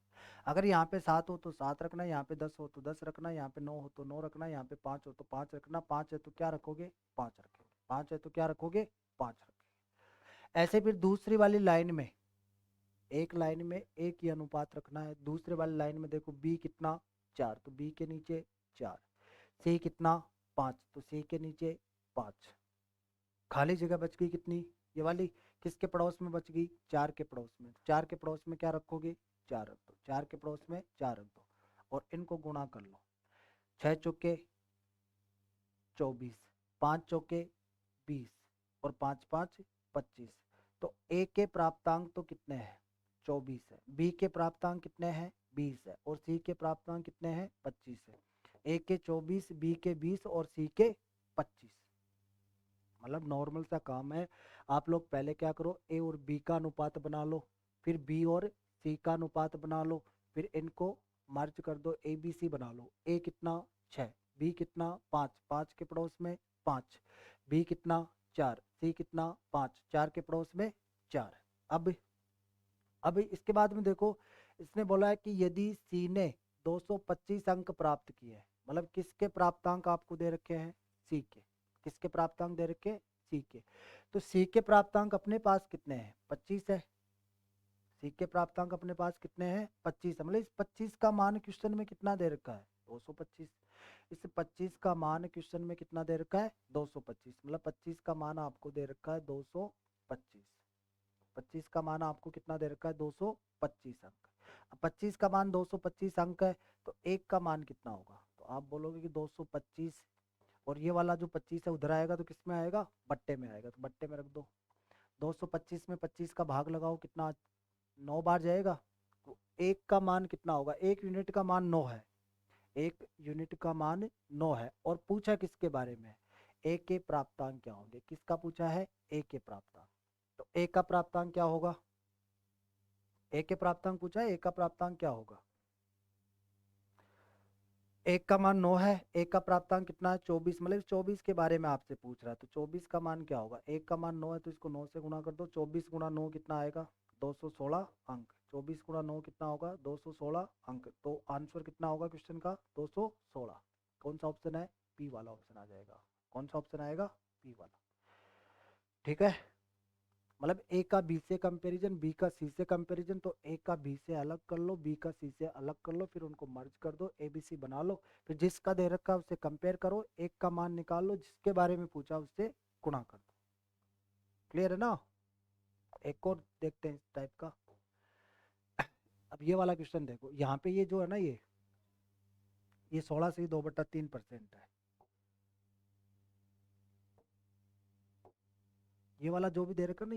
अगर यहाँ पे 7 हो तो 7 रखना, यहाँ पे 10 हो तो 10 रखना, यहाँ पे 9 हो तो 9 रखना, यहाँ पे 5 हो तो 5 रखना। 5 है तो क्या रखोगे, 5 रखेंगे। 5 है तो क्या रखोगे, 5 रखेंगे। ऐसे फिर दूसरी वाली लाइन में, एक लाइन में एक ही अनुपात रखना है। दूसरे वाली लाइन में देखो बी कितना 4, तो बी के नीचे 4। सी कितना 5, तो सी के नीचे 5। खाली जगह बच गई कितनी, ये वाली, किसके पड़ोस में बच गई, 4 के पड़ोस में। 4 के पड़ोस में क्या रखोगे, 4 रख दो। 4 के पड़ोस में 4 रख दो और इनको गुणा कर लो। 6 चौके 24, 5 चौके 20 और 5 5 25। तो ए के प्राप्तांक तो कितने हैं, 24 है। बी के प्राप्तांक कितने हैं, 20 है। और सी के प्राप्तांक कितने हैं, 25 है। ए के 24, बी के 20 और सी के 25। मतलब नॉर्मल सा काम है। आप लोग पहले क्या करो, ए और बी का अनुपात बना लो, फिर बी और सी का अनुपात बना लो, फिर इनको मर्ज कर दो, ए बी सी बना लो। ए कितना 6, बी कितना 5, 5 के पड़ोस में 5, बी कितना 4, सी कितना 5, 4 के पड़ोस में 4। अब इसके बाद में देखो, इसने बोला है कि यदि सी ने 225 अंक प्राप्त किए, मतलब किसके प्राप्तांक आपको दे रखे हैं, सी के। किसके प्राप्तांक दे रखे, सी के। तो सी के प्राप्तांक अपने पास कितने हैं, 25 है। सी के प्राप्तांक अपने पास कितने हैं, 25 है। मतलब इस 25 का मान क्वेश्चन में कितना दे रखा है, 225। इस 25 का मान क्वेश्चन में कितना दे रखा है, 225। मतलब 25 का मान आपको दे रखा है 225। 25 का मान आपको कितना दे रखा है, 225 अंक। अब 25 का मान 225 अंक है तो एक का मान कितना होगा, तो आप बोलोगे कि 225, और ये वाला जो 25 है उधर आएगा तो किस में आएगा, बट्टे में आएगा, तो बट्टे में रख दो। 225 में 25 का भाग लगाओ, कितना 9 बार जाएगा, तो एक का मान कितना होगा, एक यूनिट का मान 9 है। एक यूनिट का मान 9 है। और पूछा किसके बारे में, ए के प्राप्तांक क्या होंगे, किसका पूछा है, ए के प्राप्तांक। तो ए का प्राप्तांक क्या होगा, ए के प्राप्तांक पूछा है, ए का प्राप्तांक क्या होगा। एक का मान 9 है, एक का प्राप्तांक कितना है 24, मतलब 24 के बारे में आपसे पूछ रहा है। तो 24 का मान क्या होगा, एक का मान 9 है तो इसको 9 से गुणा कर दो। 24 गुणा 9 कितना आएगा, 216 अंक। 24 गुणा 9 कितना होगा, 216 अंक। तो आंसर कितना होगा क्वेश्चन का, 216। कौन सा ऑप्शन है, पी वाला ऑप्शन आ जाएगा। कौन सा ऑप्शन आएगा, पी वाला। ठीक है, मतलब ए का बी से कंपैरिजन, बी का सी से कंपैरिजन। तो ए का बी से अलग कर लो, बी का सी से अलग कर लो, फिर उनको मर्ज कर दो, ए बी सी बना लो। फिर जिसका दे रखा है उससे कंपेयर करो, एक का मान निकाल लो, जिसके बारे में पूछा उससे गुणा कर दो। क्लियर है ना। एक और देखते हैं इस टाइप का। अब ये वाला क्वेश्चन देखो, यहाँ पे ये जो है ना, ये 16 से 2/3% है। ये वाला जो भी दे रखा है ना,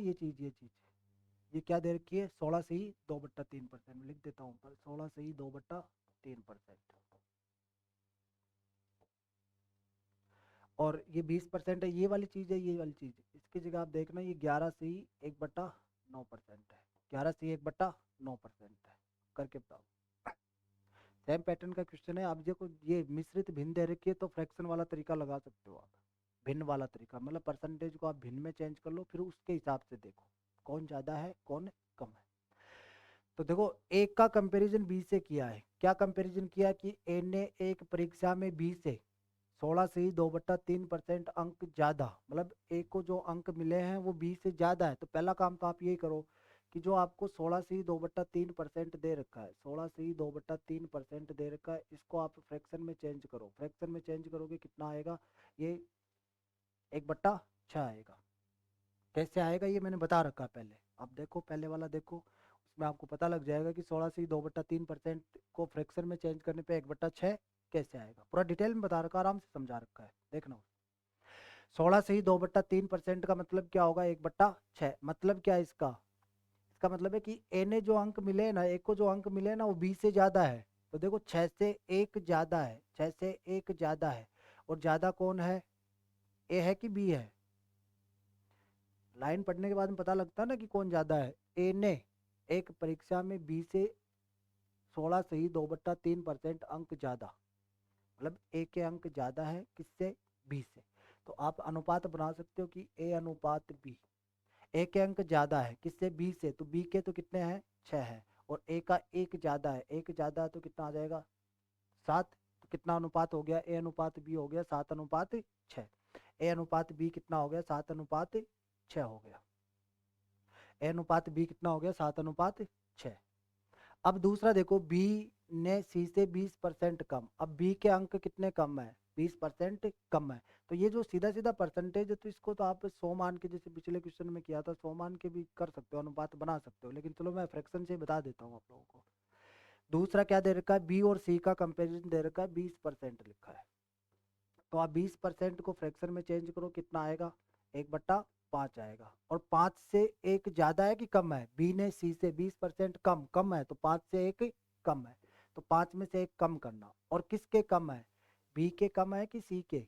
ये क्या दे रखी है, 16 से ही 2/3%। लिख देता हूँ पर 16 से ही 2/3%। और ये 20% है, ये वाली चीज़ है, ये वाली चीज़। इसकी जगह आप देखना, ये 11 से ही 1/9% है। 11 से ही 1/9% है। करके बताओ। सेम पैटर्न का क्वेश्चन है। आप देखो, ये मिश्रित भिन्न दे रखी है तो फ्रैक्शन वाला तरीका लगा सकते हो आप। भिन्न वाला तरीका मतलब परसेंटेज को आप भिन्न में चेंज कर लो, फिर उसके हिसाब से देखो कौन ज़्यादा है कौन कम है। तो देखो, एक का कंपैरिजन बी से किया है। क्या कंपैरिजन किया कि ए ने एक परीक्षा में बी से 16 से ही 2/3% अंक ज़्यादा, मतलब ए को जो अंक मिले हैं वो बी से ज़्यादा है। तो पहला काम तो आप यही करो कि जो आपको 16c/2/3% दे रखा है, 16c/2/3% दे रखा है, इसको आप फ्रैक्शन में चेंज करो। फ्रैक्शन में चेंज करोगे कितना आएगा, ये 1/6 आएगा। कैसे आएगा ये मैंने बता रखा है पहले, आप देखो पहले वाला देखो, उसमें आपको पता लग जाएगा कि 16c/2/3% को फ्रैक्शन में चेंज करने पे 1/6 कैसे आएगा। पूरा डिटेल में बता रखा, आराम से समझा रखा है, देखना। 16c/2/3% का मतलब क्या होगा, 1/6। मतलब क्या है इसका, इसका मतलब है कि ए ने जो अंक मिले ना, ए को जो अंक मिले ना वो बी से ज्यादा है। तो देखो 6 से 1 ज्यादा है, 6 से 1 ज्यादा है, और ज्यादा कौन है, ए है कि बी है। लाइन पढ़ने के बाद में पता लगता है ना कि कौन ज्यादा है। ए ने एक परीक्षा में बी से 16c/2/3% अंक ज्यादा, मतलब ए के अंक ज्यादा है किससे, बी से। तो आप अनुपात बना सकते हो कि ए अनुपात बी। ए के अंक ज्यादा है किससे, बी से, तो बी के तो कितने हैं, 6 है, और ए का 1 ज्यादा है, 1 ज्यादा है तो कितना आ जाएगा, 7। तो कितना अनुपात हो गया, ए अनुपात बी हो गया 7/6। ए अनुपात बी कितना हो गया, 7/6 हो गया। ए अनुपात बी कितना हो गया, 7/6। अब दूसरा देखो, बी ने सी से 20% कम। अब बी के अंक कितने कम है, 20% कम है। तो ये जो सीधा सीधा परसेंटेज है, तो इसको तो आप 100 मान के, जैसे पिछले क्वेश्चन में किया था 100 मान के भी कर सकते हो, अनुपात बना सकते हो, लेकिन चलो मैं फ्रैक्शन से बता देता हूँ आप लोगों को। दूसरा क्या दे रखा है, बी और सी का कंपेरिजन दे रखा है, 20% लिखा है। तो आप 20% को फ्रैक्शन में चेंज करो, कितना आएगा, 1/5 आएगा। और 5 से 1 ज्यादा है कि कम है, बी ने सी से 20% कम है, तो 5 से 1 कम है, तो 5 में से 1 कम करना। और किसके कम है, बी के कम है कि सी के।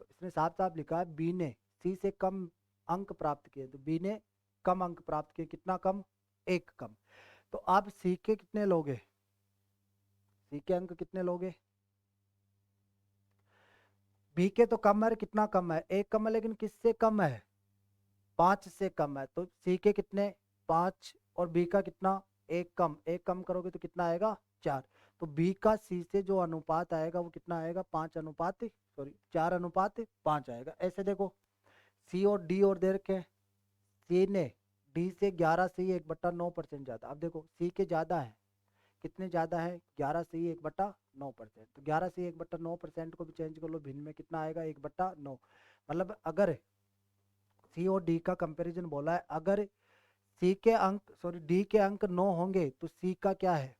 तो इसने साफ साफ लिखा है बी ने सी से कम अंक प्राप्त किए, तो बी ने कम अंक प्राप्त किए, कितना कम, 1 कम। तो आप सी के कितने लोगे, सी के अंक कितने लोगे, बी के तो कम है, कितना कम है, 1 कम है, लेकिन किससे कम है, 5 से कम है। तो सी के कितने, 5, और बी का कितना, 1 कम, 1 कम करोगे तो कितना आएगा, 4। तो बी का सी से जो अनुपात आएगा वो कितना आएगा, 4/5 आएगा। ऐसे देखो, सी और डी और दे रखे हैं, सी ने डी से 11 से 1/9% ज्यादा। अब देखो सी के ज्यादा है, कितने ज्यादा है, 11 से 1/9%। तो 11 से 1/9% को भी चेंज कर लो भिन्न में, कितना आएगा, 1/9। मतलब अगर सी और डी का कंपैरिजन बोला है, अगर सी के अंक डी के अंक 9 होंगे तो सी का क्या है,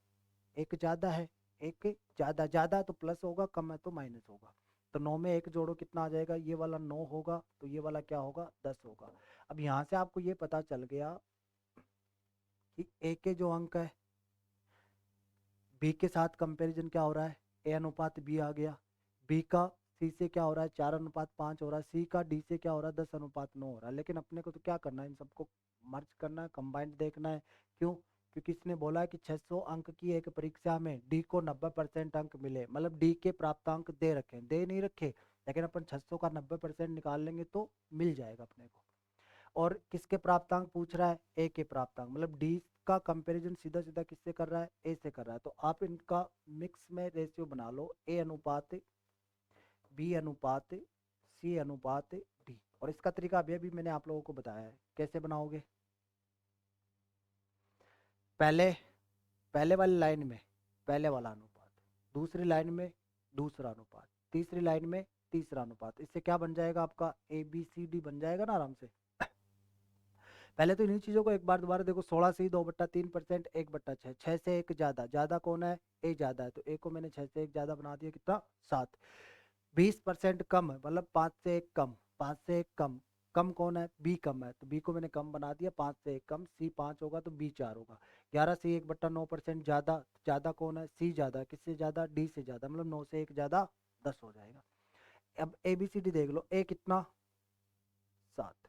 1 ज्यादा है, 1 ज्यादा, ज्यादा तो प्लस होगा, कम है तो माइनस होगा। तो 9 में 1 जोड़ो, कितना आ जाएगा, ये वाला 9 होगा, तो ये वाला क्या होगा, 10 होगा। अब यहाँ से आपको ये पता चल गया कि ए के जो अंक है, बी के साथ कंपैरिजन क्या हो रहा है, ए अनुपात बी आ गया। बी का सी से क्या हो रहा है, 4/5 हो रहा है। सी का डी से क्या हो रहा है, 10/9 हो रहा है। लेकिन अपने को तो क्या करना है, इन सबको मर्ज करना है, कंबाइंड देखना है। क्यों, क्योंकि इसने बोला है कि 600 अंक की एक परीक्षा में डी को 90% अंक मिले, मतलब डी के प्राप्तांक दे रखे, दे नहीं रखे, लेकिन अपन 600 का 90% निकाल लेंगे तो मिल जाएगा अपने को। और किसके प्राप्तांक पूछ रहा है, ए के प्राप्तांक, मतलब डी का कंपैरिजन सीधा सीधा किससे कर रहा है, ए से कर रहा है। तो आप इनका मिक्स में रेशियो बना लो, ए अनुपात बी अनुपात सी अनुपात डी। और इसका तरीका अभी मैंने आप लोगों को बताया है, कैसे बनाओगे। पहले पहले वाली लाइन में पहले वाला अनुपात, दूसरी लाइन में दूसरा अनुपात, तीसरी लाइन में तीसरा अनुपात। इससे क्या बन जाएगा आपका, ए बी सी डी बन जाएगा ना आराम से। पहले तो इन्हीं चीजों को एक बार दोबारा देखो, 16c/2/3% 1/6, 6 से 1 ज्यादा, ज्यादा कौन है, ए ज्यादा है, तो ए को मैंने 6 से 1 ज्यादा बना दिया, कितना, 7। 20% कम है, मतलब 5 से 1 कम, 5 से 1 कम, कम कौन है, बी कम है, तो बी को मैंने कम बना दिया, 5 से 1 कम, सी 5 होगा तो बी 4 होगा। 11 से 1/9% ज्यादा, ज्यादा कौन है, सी ज्यादा, किससे ज्यादा, डी से ज्यादा, मतलब 9 से 1 ज्यादा 10 हो जाएगा। अब ए बी सी डी देख लो, ए कितना, 7,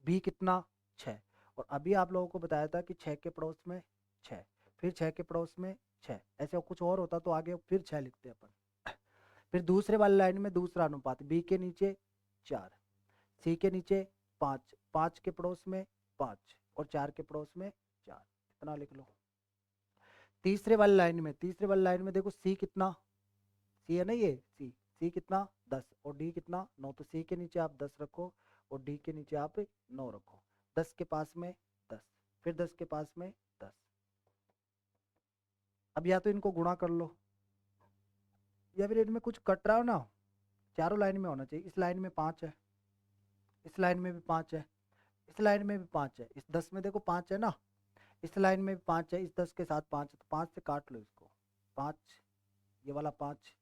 बी कितना, 6। और अभी आप लोगों को बताया था कि 6 के पड़ोस में 6, फिर 6 के पड़ोस में 6, ऐसे कुछ और होता तो आगे फिर 6 लिखते अपन। फिर दूसरे वाली लाइन में दूसरा अनुपात, बी के नीचे 4, सी के नीचे 5, 5 के पड़ोस में 5, और 4 के पड़ोस में 4, इतना लिख लो। तीसरे वाली लाइन में देखो, सी कितना, सी है ना ये, सी कितना, 10, और डी कितना, 9। तो सी के नीचे आप 10 रखो, और डी के नीचे आप 9 रखो। 10 के पास में 10, फिर 10 के पास में 10। अब या तो इनको गुणा कर लो या फिर इनमें कुछ कट रहा हो ना, चारों लाइन में होना चाहिए। इस लाइन में 5 है, इस लाइन में भी 5 है, इस लाइन में भी 5 है, इस 10 में देखो 5 है ना, इस लाइन में भी 5 है, इस 10 के साथ 5 है, तो 5 से काट लो इसको। 5, ये वाला 5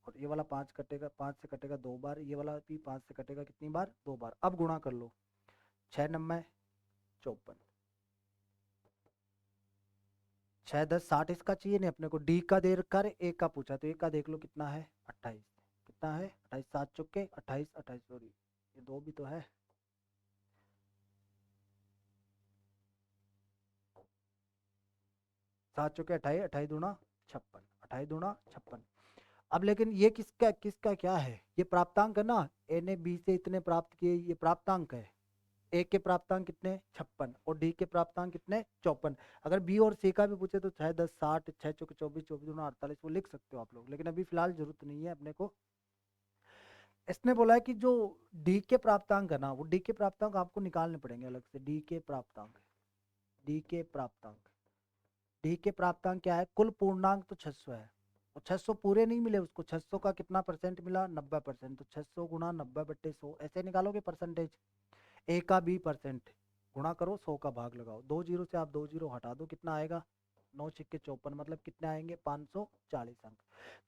और ये वाला 5 कटेगा, 5 से कटेगा 2 बार, ये वाला भी 5 से कटेगा कितनी बार, 2 बार। अब गुणा कर लो, 6 9 54, 6 10 60। इसका चाहिए नहीं अपने को, डी का दे रखा है, ए का पूछा, तो ए का देख लो कितना है 28, कितना है 28, 7 चुके 28, 28 सॉरी ये 2 भी तो है, 7 चुके 28, 28 दूना 56, 28 दूना 56। अब लेकिन ये किसका किसका क्या है, ये प्राप्तांक है ना, ए ने बी से इतने प्राप्त किए, ये प्राप्तांक है। ए के प्राप्तांक कितने 56 और डी के प्राप्तांक कितने 54। अगर बी और सी का भी पूछे तो 6 10 60, 6 चौके 24, 24 दूना 48, वो लिख सकते हो आप लोग, लेकिन अभी फिलहाल जरूरत नहीं है अपने को। इसने बोला है कि जो डी के प्राप्तांक है ना, वो डी के प्राप्तांक आपको निकालने पड़ेंगे अलग से। डी के प्राप्तांक, डी के प्राप्तांक, डी के प्राप्तांक क्या है, कुल पूर्णांक तो 600 है, और 600 पूरे नहीं मिले उसको, 600 का कितना परसेंट मिला 90%, तो 600 गुणा 90/100 ऐसे निकालोगे परसेंटेज। ए का बी परसेंट गुणा करो, 100 का भाग लगाओ, 2 जीरो से आप 2 जीरो हटा दो, कितना आएगा 9 छिक्के 54, मतलब कितने आएंगे 540 अंक।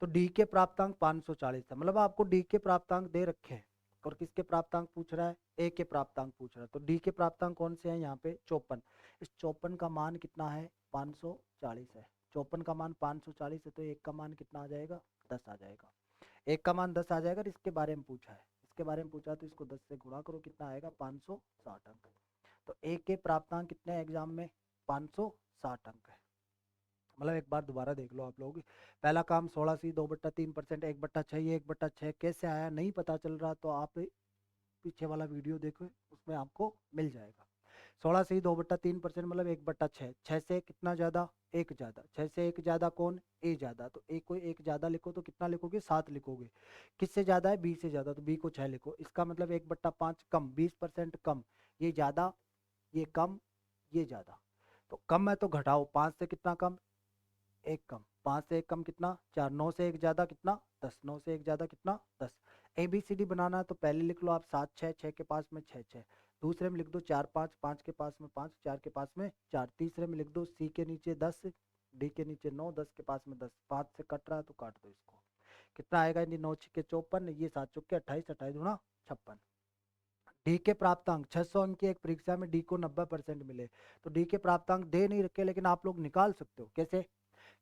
तो डी के प्राप्तांक 540 है, मतलब आपको डी के प्राप्तांक दे रखे हैं और किसके प्राप्तांक पूछ रहा है, ए के प्राप्तांक पूछ रहा है। तो डी के प्राप्तांक कौन से हैं यहाँ पे 54, इस 54 का मान कितना है 540 है, 54 का मान 540 है, तो एक का मान कितना आ जाएगा 10 आ जाएगा, एक का मान 10 आ जाएगा। इसके बारे में पूछा है, इसके बारे में पूछा तो इसको 10 से गुणा करो, कितना आएगा 560 अंक। तो ए के प्राप्तांक कितने एग्जाम में 560 अंक है। मतलब एक बार दोबारा देख लो आप लोग, पहला काम 16 सी 2/3%, 1/6, ये 1/6 कैसे आया नहीं पता चल रहा तो आप पीछे वाला वीडियो देखो, उसमें आपको मिल जाएगा। 16 से ही 2/3% मतलब 1/6, 6 से कितना ज्यादा एक ज्यादा, 6 से एक ज्यादा कौन ए ज्यादा, तो ए को एक ज्यादा लिखो तो कितना लिखोगे 7 लिखोगे। किससे ज्यादा है बी से ज्यादा, तो बी को 6 लिखो। इसका मतलब 1/5 कम, 20% कम, ये ज्यादा ये कम ये ज्यादा, तो कम है तो घटाओ, 5 से कितना कम एक कम, 5 से एक कम कितना 4, 9 से एक ज्यादा कितना 10, 9 से एक ज्यादा कितना 10। ए बी सी डी बनाना है तो पहले लिख लो आप 7 6, 6 के पास में 6 6, दूसरे में लिख दो 4 5, 5 के पास में 5, 4 के पास में 4, तीसरे में लिख दो सी के नीचे 10, डी के नीचे 9, 10 के पास में 10, 5 से कट रहा है तो काट दो इसको, कितना आएगा 9 छिक्के 54, ये 7 चुके 28, 28 गुणा 56। डी के प्राप्तांक 600 अंक की एक परीक्षा में डी को 90% मिले, तो डी के प्राप्तांक दे नहीं रखे लेकिन आप लोग निकाल सकते हो। कैसे,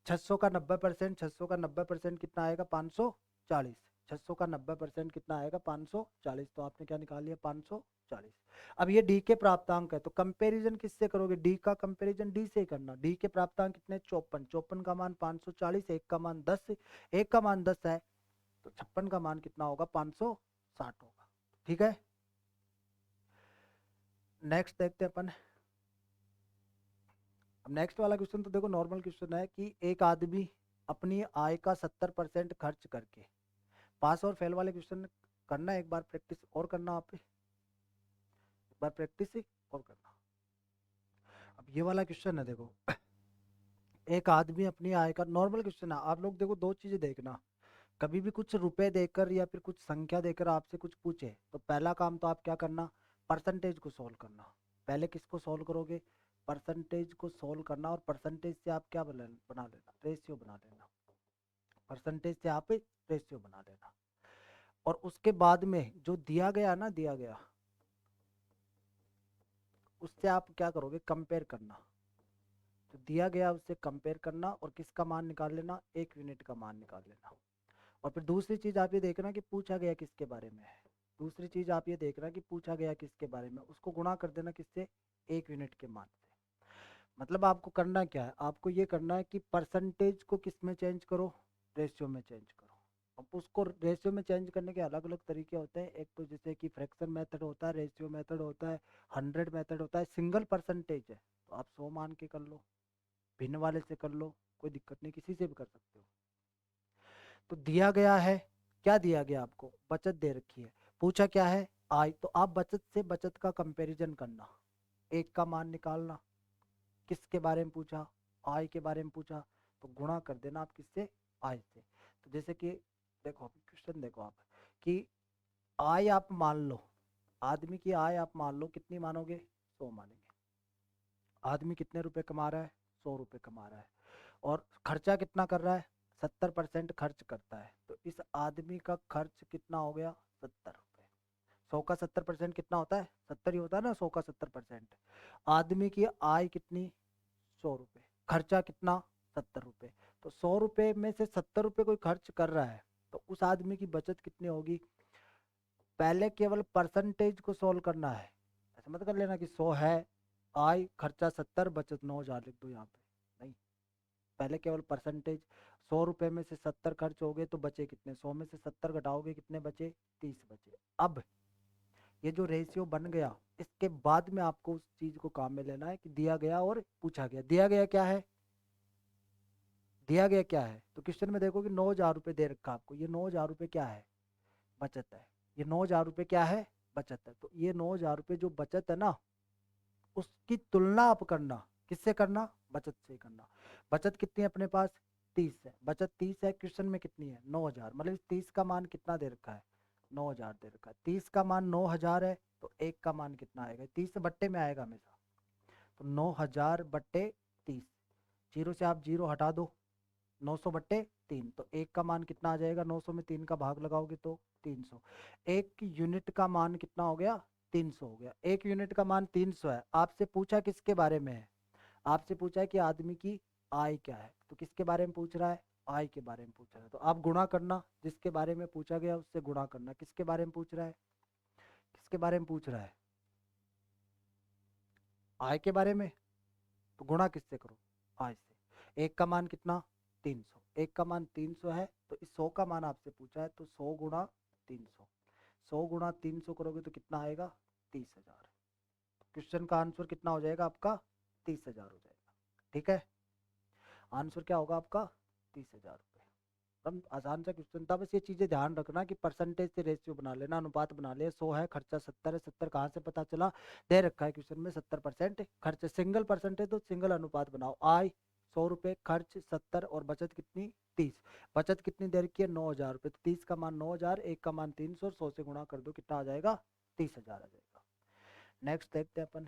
600 का 90%, 600 का 90% कितना आएगा 540, 600 का 90% कितना आएगा 540, तो आपने क्या निकाल लिया 540। अब ये डी के प्राप्तांक है तो कंपैरिजन किससे करोगे, डी का कंपैरिजन डी से करना। डी के प्राप्तांक कितने 54, 54 का मान 540, एक का मान 10, एक का मान 10 है तो 56 का मान कितना होगा 560 होगा। ठीक है, नेक्स्ट देखते हैं अपन। अब नेक्स्ट वाला क्वेश्चन तो देखो नॉर्मल क्वेश्चन है कि एक आदमी अपनी आय का 70% खर्च करके, पास और फेल वाले क्वेश्चन करना है, एक बार प्रैक्टिस और करना, आप एक बार प्रैक्टिस और करना। अब ये वाला क्वेश्चन है देखो, एक आदमी अपनी आय का, नॉर्मल क्वेश्चन है, आप लोग देखो दो चीजें देखना, कभी भी कुछ रुपए देकर या फिर कुछ संख्या देकर आपसे कुछ पूछे तो पहला काम तो आप क्या करना, परसेंटेज को सॉल्व करना। पहले किसको सॉल्व करोगे, परसेंटेज को सॉल्व करना, और परसेंटेज से आप क्या बना लेना, रेशियो बना लेना, परसेंटेज से आप रेशियो बना लेना। और उसके बाद में जो दिया गया ना, दिया गया उससे आप क्या करोगे, कंपेयर करना, तो दिया गया उससे कंपेयर करना और किसका मान निकाल लेना, 1 यूनिट का मान निकाल लेना। और फिर दूसरी चीज आप ये देखना कि पूछा गया किसके बारे में है, दूसरी चीज आप ये देखना कि पूछा गया किसके बारे में, उसको गुणा कर देना किससे, 1 यूनिट के मान से। मतलब आपको करना क्या है, आपको ये करना है कि परसेंटेज को किस में चेंज करो, रेशियो में चेंज करो। अब उसको रेशियो में चेंज करने के अलग अलग तरीके होते हैं, एक तो जैसे कि फ्रैक्शन मेथड होता है, रेशियो मेथड होता है, 100 मेथड होता है, सिंगल परसेंटेज है तो आप 100 मान के कर लो, भिन्न वाले से कर लो, कोई दिक्कत नहीं, किसी से भी कर सकते हो। तो दिया गया है, क्या दिया गया आपको, बचत दे रखी है, पूछा क्या है आय, तो आप बचत से बचत का कंपैरिजन करना, एक का मान निकालना, किसके बारे में पूछा, आय के बारे में पूछा, तो गुणा कर देना आप किससे, आय से। तो जैसे कि देखो क्वेश्चन देखो आप कि आय आप मान लो, आदमी की आय आप मान लो कितनी मानोगे, 100 मानेंगे। आदमी कितने रुपए कमा रहा है, 100 रुपए कमा रहा है, और खर्चा कितना कर रहा है, 70% खर्च करता है। तो इस आदमी का खर्च कितना हो गया, 70 रुपए। 100 का 70% कितना होता है, 70 ही होता है ना, 100 का 70%। आदमी की आय कितनी, 100 रुपए, खर्चा कितना, 70 रुपए। तो 100 रुपए में से 70 रुपए कोई खर्च कर रहा है, तो उस आदमी की बचत कितनी होगी। पहले केवल परसेंटेज को सोल्व करना है, ऐसा मत कर लेना कि 100 है, आय खर्चा 70 बचत 9,000 लिख दो यहाँ पे, नहीं। पहले केवल परसेंटेज, 100 रुपए में से 70 खर्च हो गए तो बचे कितने, 100 में से 70 घटाओगे कितने बचे, 30 बचे। अब ये जो रेशियो बन गया, इसके बाद में आपको उस चीज को काम में लेना है कि दिया गया और पूछा गया। दिया गया क्या है, दिया गया क्या है, तो क्वेश्चन में देखो कि 9,000 रुपये दे रखा आपको, ये 9,000 रुपये क्या है, बचत है। ये 9,000 रुपये क्या है, बचत है। तो ये 9,000 रुपये जो बचत है ना, उसकी तुलना आप करना, किससे करना, बचत से करना। बचत कितनी है अपने पास, 30 है, बचत 30 है, क्वेश्चन में कितनी है, 9,000, मतलब इस 30 का मान कितना दे रखा है, 9,000 दे रखा है। 30 का मान 9,000 है, तो एक का मान कितना आएगा, 30 बट्टे में आएगा हमेशा, तो 9,000 बट्टे 30, जीरो से आप जीरो हटा दो, 900 बट्टे 3, तो एक का मान कितना आ जाएगा, 900 में 3 का भाग लगाओगे तो 300। एक यूनिट का मान कितना हो गया, 300 हो गया। एक यूनिट का मान 300 है। आपसे पूछा किसके बारे में है, आपसे पूछा है कि आदमी की आय क्या है, तो किसके बारे में पूछ रहा है, आय के बारे में पूछ रहा है। तो आप गुणा करना, जिसके बारे में पूछा गया उससे गुणा करना। किसके बारे में पूछ रहा है, किसके बारे में पूछ रहा है, आय के बारे में, तो गुणा किससे करो, आय से। एक का मान कितना, 300, एक का मान 300 है, तो इस 100 का मान आपसे पूछा है, तो 100 गुणा 300, 100 गुणा 300 करोगे तो कितना आएगा, 30,000। क्वेश्चन का आंसर कितना हो जाएगा आपका, 30,000 हो जाएगा। ठीक है, आंसर क्या होगा आपका, 30,000 रुपये। हम आसान सा क्वेश्चन था, बस ये चीजें ध्यान रखना कि परसेंटेज से रेशियो बना लेना, अनुपात बना ले। 100 है, खर्चा 70 है, 70 कहाँ से पता चला, दे रखा है क्वेश्चन में 70% खर्च, सिंगल परसेंटेज तो सिंगल अनुपात बनाओ। आय 100 रुपये, खर्च 70 और बचत कितनी, 30। बचत कितनी देर की है, 9,000 रुपये, तो 30 का मान 9,000, एक का मान 300 और 100 से गुणा कर दो, कितना आ जाएगा, 30,000 आ जाएगा। नेक्स्ट देखते हैं अपन।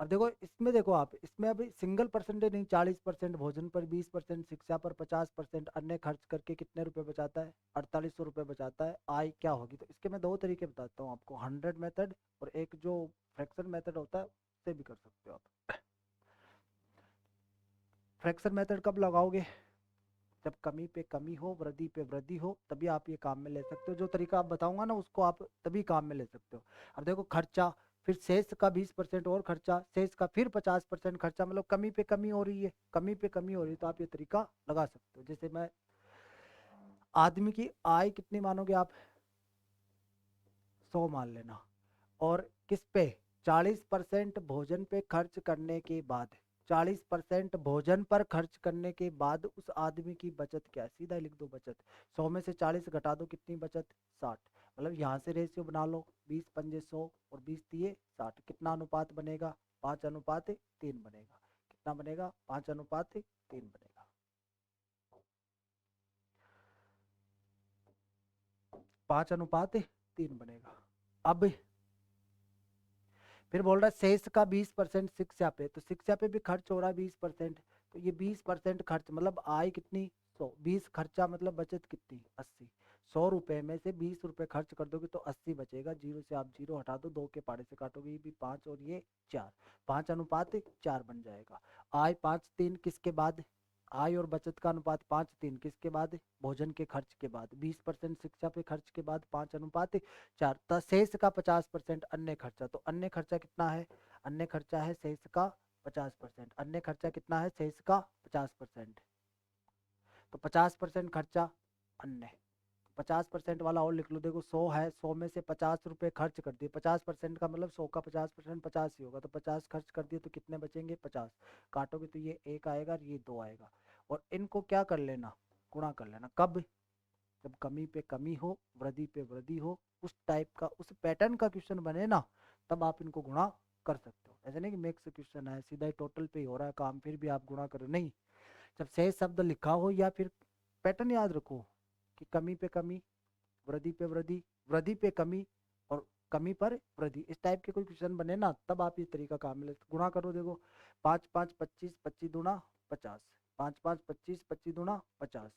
अब देखो इसमें, देखो आप इसमें अभी सिंगल परसेंटेज नहीं, 40% भोजन पर, 20% शिक्षा पर, 50% अन्य खर्च करके कितने रुपए बचाता है, 4,800 रुपये बचाता है। आय क्या होगी, तो इसके मैं दो तरीके बताता हूँ आपको, 100 मेथड और एक जो फ्रैक्शन मेथड होता है उससे भी कर सकते हो आप। फ्रैक्शन मेथड कब लगाओगे, जब कमी पे कमी हो, वृद्धि पे वृद्धि हो, तभी आप ये काम में ले सकते हो। जो तरीका आप बताऊंगा ना उसको आप तभी काम में ले सकते हो। अब देखो खर्चा, फिर शेष का 20% और खर्चा, शेष का फिर 50% खर्चा, मतलब कमी पे कमी हो रही है, कमी पे कमी हो रही है, तो आप ये तरीका लगा सकते हो। जैसे मैं, आदमी की आय कितनी मानोगे आप, 100 मान लेना, और किस पे, 40% भोजन पे खर्च करने के बाद, 40% भोजन पर खर्च करने के बाद उस आदमी की बचत क्या है, सीधा लिख दो बचत। 100 में से 40 घटा दो, कितनी बचत, 60। मतलब यहाँ से रेशियो बना लो, 20 पंजे 100 और 20 दिए 60, कितना अनुपात बनेगा, 5:3 बनेगा। कितना बनेगा, 5:3 बनेगा। 5:3 बनेगा। अब फिर बोल रहा है शेष का 20% शिक्षा पे, तो शिक्षा पे भी खर्च हो रहा है 20%, तो ये 20% खर्च मतलब आय कितनी, 100, 20 खर्चा मतलब बचत कितनी, 80। 100 रुपए में से 20 रुपए खर्च कर दोगे तो 80 बचेगा, जीरो से आप जीरो हटा दो, दो के पाड़े से काटोगे, ये भी 5 और ये 4, 5:4 बन जाएगा। आय 5:3 किसके बाद, आय और बचत का अनुपात 5:3 किसके बाद, भोजन के खर्च के बाद, 20% शिक्षा पे खर्च के बाद 5:4, तो शेष का 50% अन्य खर्चा, तो अन्य खर्चा कितना है, अन्य खर्चा है शेष का 50%, अन्य खर्चा कितना है, शेष का 50%, तो 50% खर्चा अन्य, 50% वाला और लिख लो। देखो 100 है, 100 में से 50 रुपए खर्च कर दिए, 50% का मतलब 100 का 50% 50 ही होगा, तो 50 खर्च कर दिए तो कितने बचेंगे, 50। काटोगे तो ये एक आएगा और ये दो आएगा, और इनको क्या कर लेना, गुणा कर लेना। कब, जब कमी पे कमी हो, वृद्धि पे वृद्धि हो, उस टाइप का, उस पैटर्न का क्वेश्चन बने ना, तब आप इनको गुणा कर सकते हो। ऐसे नहीं कि मैक्स क्वेश्चन है सीधा ही टोटल पे ही हो रहा है काम फिर भी आप गुणा करो, नहीं। जब शेष शब्द लिखा हो या फिर पैटर्न याद रखो कि कमी पे कमी, वृद्धि पे वृद्धि, वृद्धि पे कमी और कमी पर वृद्धि, इस टाइप के कोई क्वेश्चन बने ना तब आप इस तरीका काम मिले। गुणा करो, देखो 5 5 25, 25 दूना 50, 5 5 25, 25 दूना 50,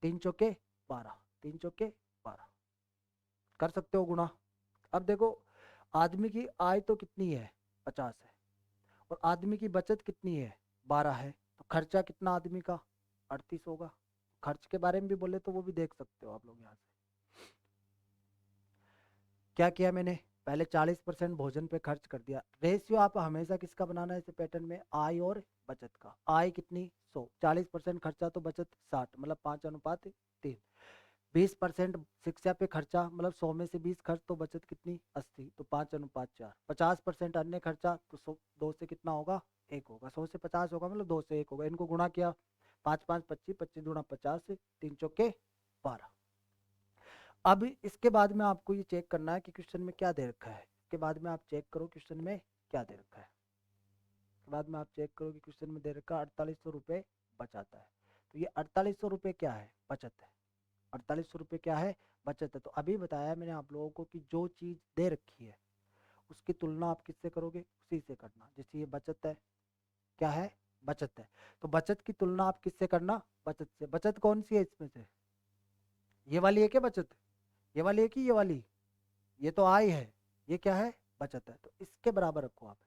3 चौके 12, 3 चौके 12, कर सकते हो गुणा। अब देखो आदमी की आय तो कितनी है 50 है और आदमी की बचत कितनी है 12 है, तो खर्चा कितना आदमी का 38 होगा। खर्च के बारे में भी बोले तो वो भी देख सकते हो आप लोग। यहाँ से क्या किया मैंने, पहले 40% भोजन पे खर्च कर दिया। रेशियो आप हमेशा किसका बनाना है इस पैटर्न में, आय और बचत का। आय कितनी 100, 40% खर्चा तो बचत 60, मतलब 5:3। 20% शिक्षा पे खर्चा, मतलब 100 में से 20 खर्च तो बचत कितनी 80, तो 5:4। 50% अन्य खर्चा तो 100, 2 से कितना होगा 1 होगा, 100 से 50 होगा मतलब 2 से 1 होगा। इनको गुणा किया 5 5 25, 25 दूना 50, 3 चौके 12। अब इसके बाद में आपको ये चेक करना है कि क्वेश्चन में क्या दे रखा है। इसके बाद में आप चेक करो क्वेश्चन में क्या दे रखा है। इसके बाद में आप चेक करो कि क्वेश्चन में दे रखा 4800 रुपये बचाता है। तो ये 4800 रुपये क्या है, बचत है। 4800 रुपये क्या है, बचत है। तो अभी बताया मैंने आप लोगों को कि जो चीज़ दे रखी है उसकी तुलना आप किससे करोगे, उसी से करना। जैसे ये बचत है, क्या है, बचत है, तो बचत की तुलना आप किससे करना, बचत से। बचत कौन सी है इसमें से, ये वाली है क्या बचत, ये वाली है कि ये वाली, ये तो आय है, ये क्या है, बचत है। तो इसके बराबर रखो आप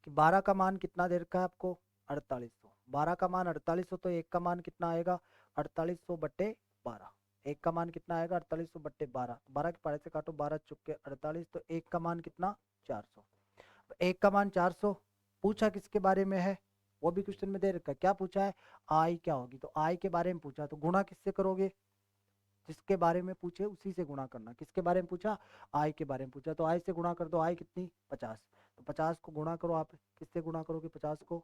कि 12 का मान कितना दे रखा है आपको 4800। 12 का मान 4800, तो एक का मान कितना आएगा 4800 बट्टे 12। एक का मान कितना आएगा 4800 बट्टे 12, 12 के पारे से काटो 12 चुके 48, तो एक का मान कितना 400। एक का मान 400, पूछा किसके बारे में है, वो भी क्वेश्चन में दे रखा है। क्या पूछा है, आय क्या होगी, तो आय के बारे में पूछा, तो गुणा किससे करोगे, जिसके बारे में पूछे उसी से गुणा करना। किसके बारे में पूछा, आय के बारे में पूछा, तो आय से गुणा कर दो। आय कितनी 50, तो 50 को गुणा करो आप, किससे गुणा करोगे 50 को,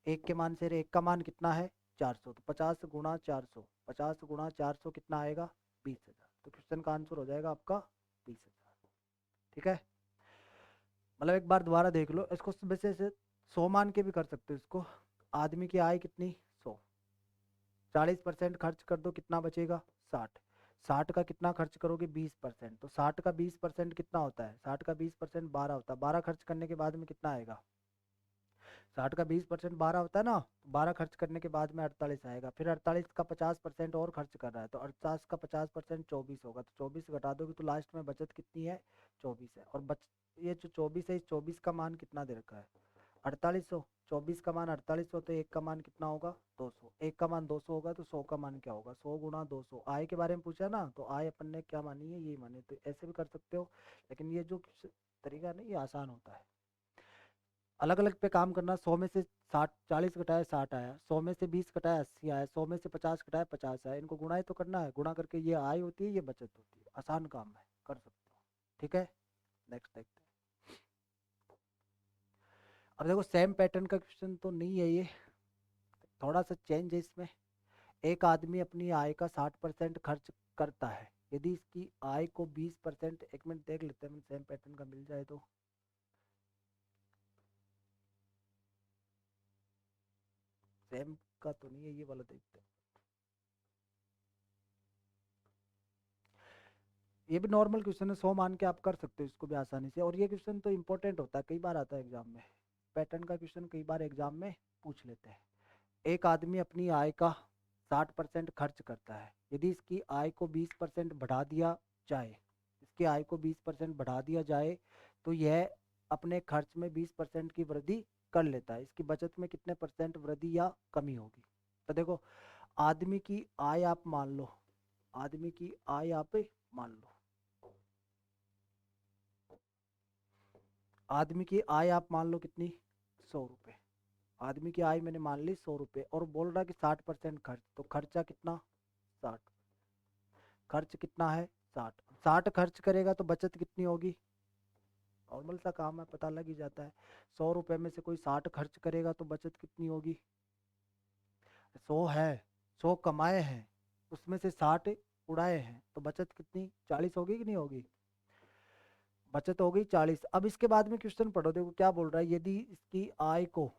एक के मान से। एक का मान कितना है 400, तो 50 गुणा 400, 50 गुणा 400 कितना आएगा 20,000। तो क्वेश्चन का आंसर हो जाएगा आपका 20,000। ठीक है, मतलब एक बार दोबारा देख लो इसको, वैसे से 100 मान के भी कर सकते हो इसको। आदमी की आय कितनी 100, 40% खर्च कर दो कितना बचेगा 60, 60 का कितना खर्च करोगे 20%, तो 60 का 20% कितना होता है, 60 का 20% 12 होता है। 12 खर्च करने के बाद में कितना आएगा, 60 का 20% 12 होता है ना, 12 खर्च करने के बाद में 48 आएगा। फिर 48 का 50% और खर्च कर रहा है, तो 48 का 50% 24 होगा, तो 24 घटा दोगे तो लास्ट में बचत कितनी है 24 है। और ये जो 24 है, इस 24 का मान कितना दे रखा है 4800, 24 का मान 4800, तो एक का मान कितना होगा 200। एक का मान 200 होगा तो 100 का मान क्या होगा 100 गुणा 200। आय के बारे में पूछा ना, तो आय अपन ने क्या मानी है, यही मानी, तो ऐसे भी कर सकते हो। लेकिन ये जो तरीका नहीं, ये आसान होता है। अलग अलग पे काम करना। 100 में से 60, 40 घटाया 60 आया, 100 में से 20 घटाया 80 आया, 100 में से 50 घटाया 50 आया। इनको गुणा ही तो करना है, गुणा करके ये आय होती है, ये बचत होती है। आसान काम है, कर सकते हो। ठीक है, नेक्स्ट देखते हैं। अब देखो सेम पैटर्न का क्वेश्चन तो नहीं है ये, थोड़ा सा चेंज है इसमें। एक आदमी अपनी आय का 60% खर्च करता है, यदि इसकी आय को 20%, एक मिनट देख लेते हैं सेम पैटर्न का मिल जाए तो। सेम का तो नहीं है, ये वाला देखते हैं। ये भी नॉर्मल क्वेश्चन है, 100 मान के आप कर सकते हो इसको भी आसानी से। और ये क्वेश्चन तो इंपॉर्टेंट होता है, कई बार आता है एग्जाम में। पैटर्न का क्वेश्चन कई बार एग्जाम में पूछ लेते हैं। एक आदमी अपनी आय का 60% खर्च करता है, यदि इसकी आय को 20% बढ़ा दिया जाए, इसकी आय को 20% बढ़ा दिया जाए तो यह अपने खर्च में 20% की वृद्धि कर लेता है। इसकी बचत में कितने परसेंट वृद्धि या कमी होगी। तो देखो आदमी की आय आप मान लो, आदमी की आय आप मान लो, आदमी की आय आप मान लो कितनी 100 रुपये। आदमी की आय मैंने मान ली 100 रुपये, और बोल रहा कि 60% खर्च, तो खर्चा कितना 60, खर्च कितना है 60, 60 खर्च करेगा तो बचत कितनी होगी। नॉर्मल सा काम है, पता लग ही जाता है। 100 रुपये में से कोई 60 खर्च करेगा तो बचत कितनी होगी, 100 है, 100 कमाए हैं, उसमें से 60 उड़ाए हैं, तो बचत कितनी 40 होगी कि नहीं होगी। बचत हो गई 40। अब इसके बाद में क्वेश्चन पढ़ो, देखो क्या बोल रहा है, यदि इसकी आय को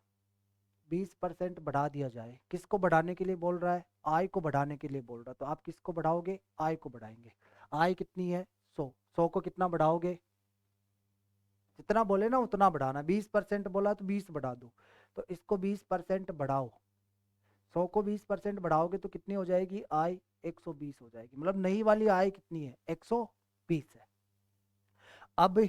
20% बढ़ा दिया जाए, किसको बढ़ाने के लिए बोल रहा है, आय को बढ़ाने के लिए बोल रहा है, तो आप किसको बढ़ाओगे, आय को बढ़ाएंगे। आय कितनी है 100, 100 को कितना बढ़ाओगे, जितना बोले ना उतना बढ़ाना, 20% बोला तो 20 बढ़ा दो, तो इसको 20% बढ़ाओ, 100 को 20% बढ़ाओगे तो कितनी हो जाएगी आय, 120 हो जाएगी, मतलब नई वाली आय कितनी है 120 है। अब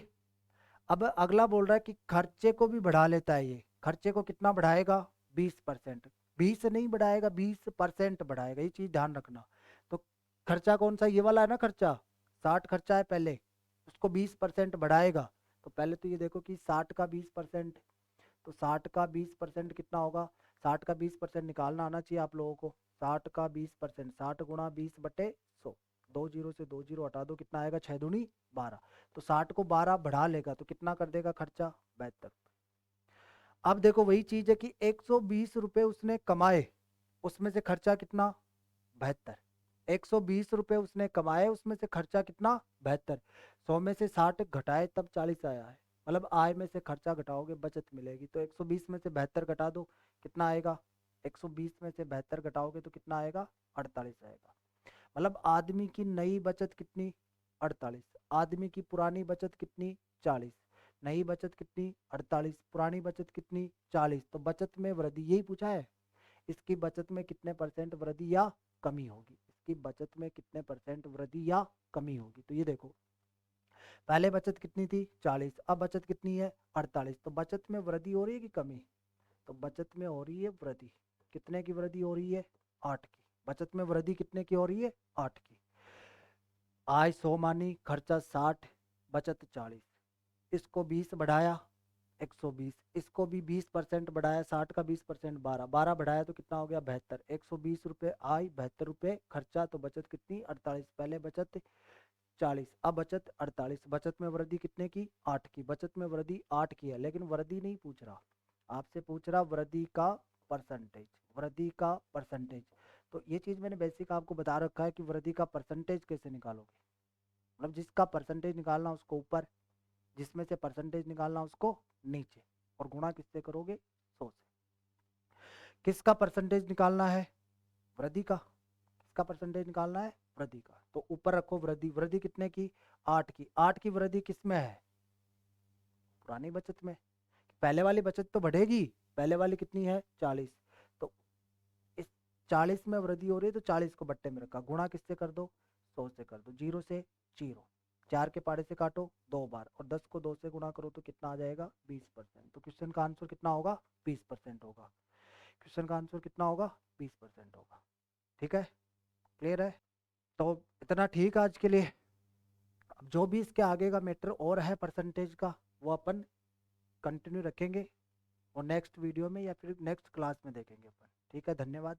अब अगला बोल रहा है कि खर्चे को भी बढ़ा लेता है, ये खर्चे को कितना बढ़ाएगा 20%, 20 नहीं बढ़ाएगा 20% बढ़ाएगा, ये चीज ध्यान रखना। तो खर्चा कौन सा, ये वाला है ना खर्चा, 60 खर्चा है पहले, उसको 20% बढ़ाएगा, तो पहले तो ये देखो कि 60 का 20%, तो 60 का 20% कितना होगा, 60 का 20% निकालना आना चाहिए आप लोगों को, 60 का 20%, 60 गुणा 20/100, 2 जीरो से 2 जीरो हटा दो, कितना आएगा 6 दूनी 12, तो 60 को 12 बढ़ा लेगा तो कितना कर देगा खर्चा 72। अब देखो वही चीज है कि 120 रुपए उसने कमाए, उसमें से खर्चा कितना 72, 120 रुपए उसने कमाए, उसमें से खर्चा कितना 72, 100 में से 60 घटाए तब 40 आया है, मतलब आय में से खर्चा घटाओगे बचत मिलेगी, तो 120 में से 72 घटा दो, कितना आएगा, 120 में से 72 घटाओगे तो कितना आएगा 48 आएगा, मतलब आदमी की नई बचत कितनी 48, आदमी की पुरानी बचत कितनी 40, नई बचत कितनी 48, पुरानी बचत कितनी 40, तो बचत में वृद्धि, यही पूछा है, इसकी बचत में कितने परसेंट वृद्धि या कमी होगी, इसकी बचत में कितने परसेंट वृद्धि या कमी होगी। तो ये देखो पहले बचत कितनी थी 40, अब बचत कितनी है 48, तो बचत में वृद्धि हो रही है कि कमी, तो बचत में हो रही है वृद्धि, कितने की वृद्धि हो रही है 8 की, बचत में वृद्धि कितने की हो रही है 8 की। आय 100 मानी, खर्चा 60, बचत 40, इसको 20 बढ़ाया 120, इसको भी 20% बढ़ाया, 60 का 20% 12, 12 बढ़ाया तो कितना हो गया 72, 120 रुपये आय 72 रुपये खर्चा, तो बचत कितनी 48, पहले बचत 40, अब बचत 48, बचत में वृद्धि कितने की 8 की, बचत में वृद्धि 8 की है, लेकिन वृद्धि नहीं पूछ रहा आपसे, पूछ रहा वृद्धि का परसेंटेज, वृद्धि का परसेंटेज। तो ये चीज मैंने बेसिक आपको बता रखा है कि वृद्धि का परसेंटेज कैसे निकालोगे, मतलब जिसका परसेंटेज निकालना उसको ऊपर, जिसमें से परसेंटेज निकालना उसको नीचे, और गुणा किससे करोगे 100 से। किसका परसेंटेज निकालना है वृद्धि का, किसका परसेंटेज निकालना है वृद्धि का, तो ऊपर रखो वृद्धि, वृद्धि कितने की 8 की, 8 की वृद्धि किसमें है पुरानी बचत में, पहले वाली बचत तो बढ़ेगी, पहले वाली कितनी है 40, तो इस 40 में वृद्धि हो रही है तो 40 को बट्टे में रखा, गुणा किससे कर दो 100 से कर दो, जीरो से जीरो, 4 के पाड़े से काटो 2 बार, और 10 को 2 से गुणा करो तो कितना आ जाएगा 20%, तो क्वेश्चन का आंसर कितना होगा 20% होगा, क्वेश्चन का आंसर कितना होगा 20% होगा। ठीक है, क्लियर है, तो इतना ठीक है आज के लिए। अब जो भी इसके आगे का मैटर और है परसेंटेज का वो अपन कंटिन्यू रखेंगे, और नेक्स्ट वीडियो में या फिर नेक्स्ट क्लास में देखेंगे अपन। ठीक है, धन्यवाद।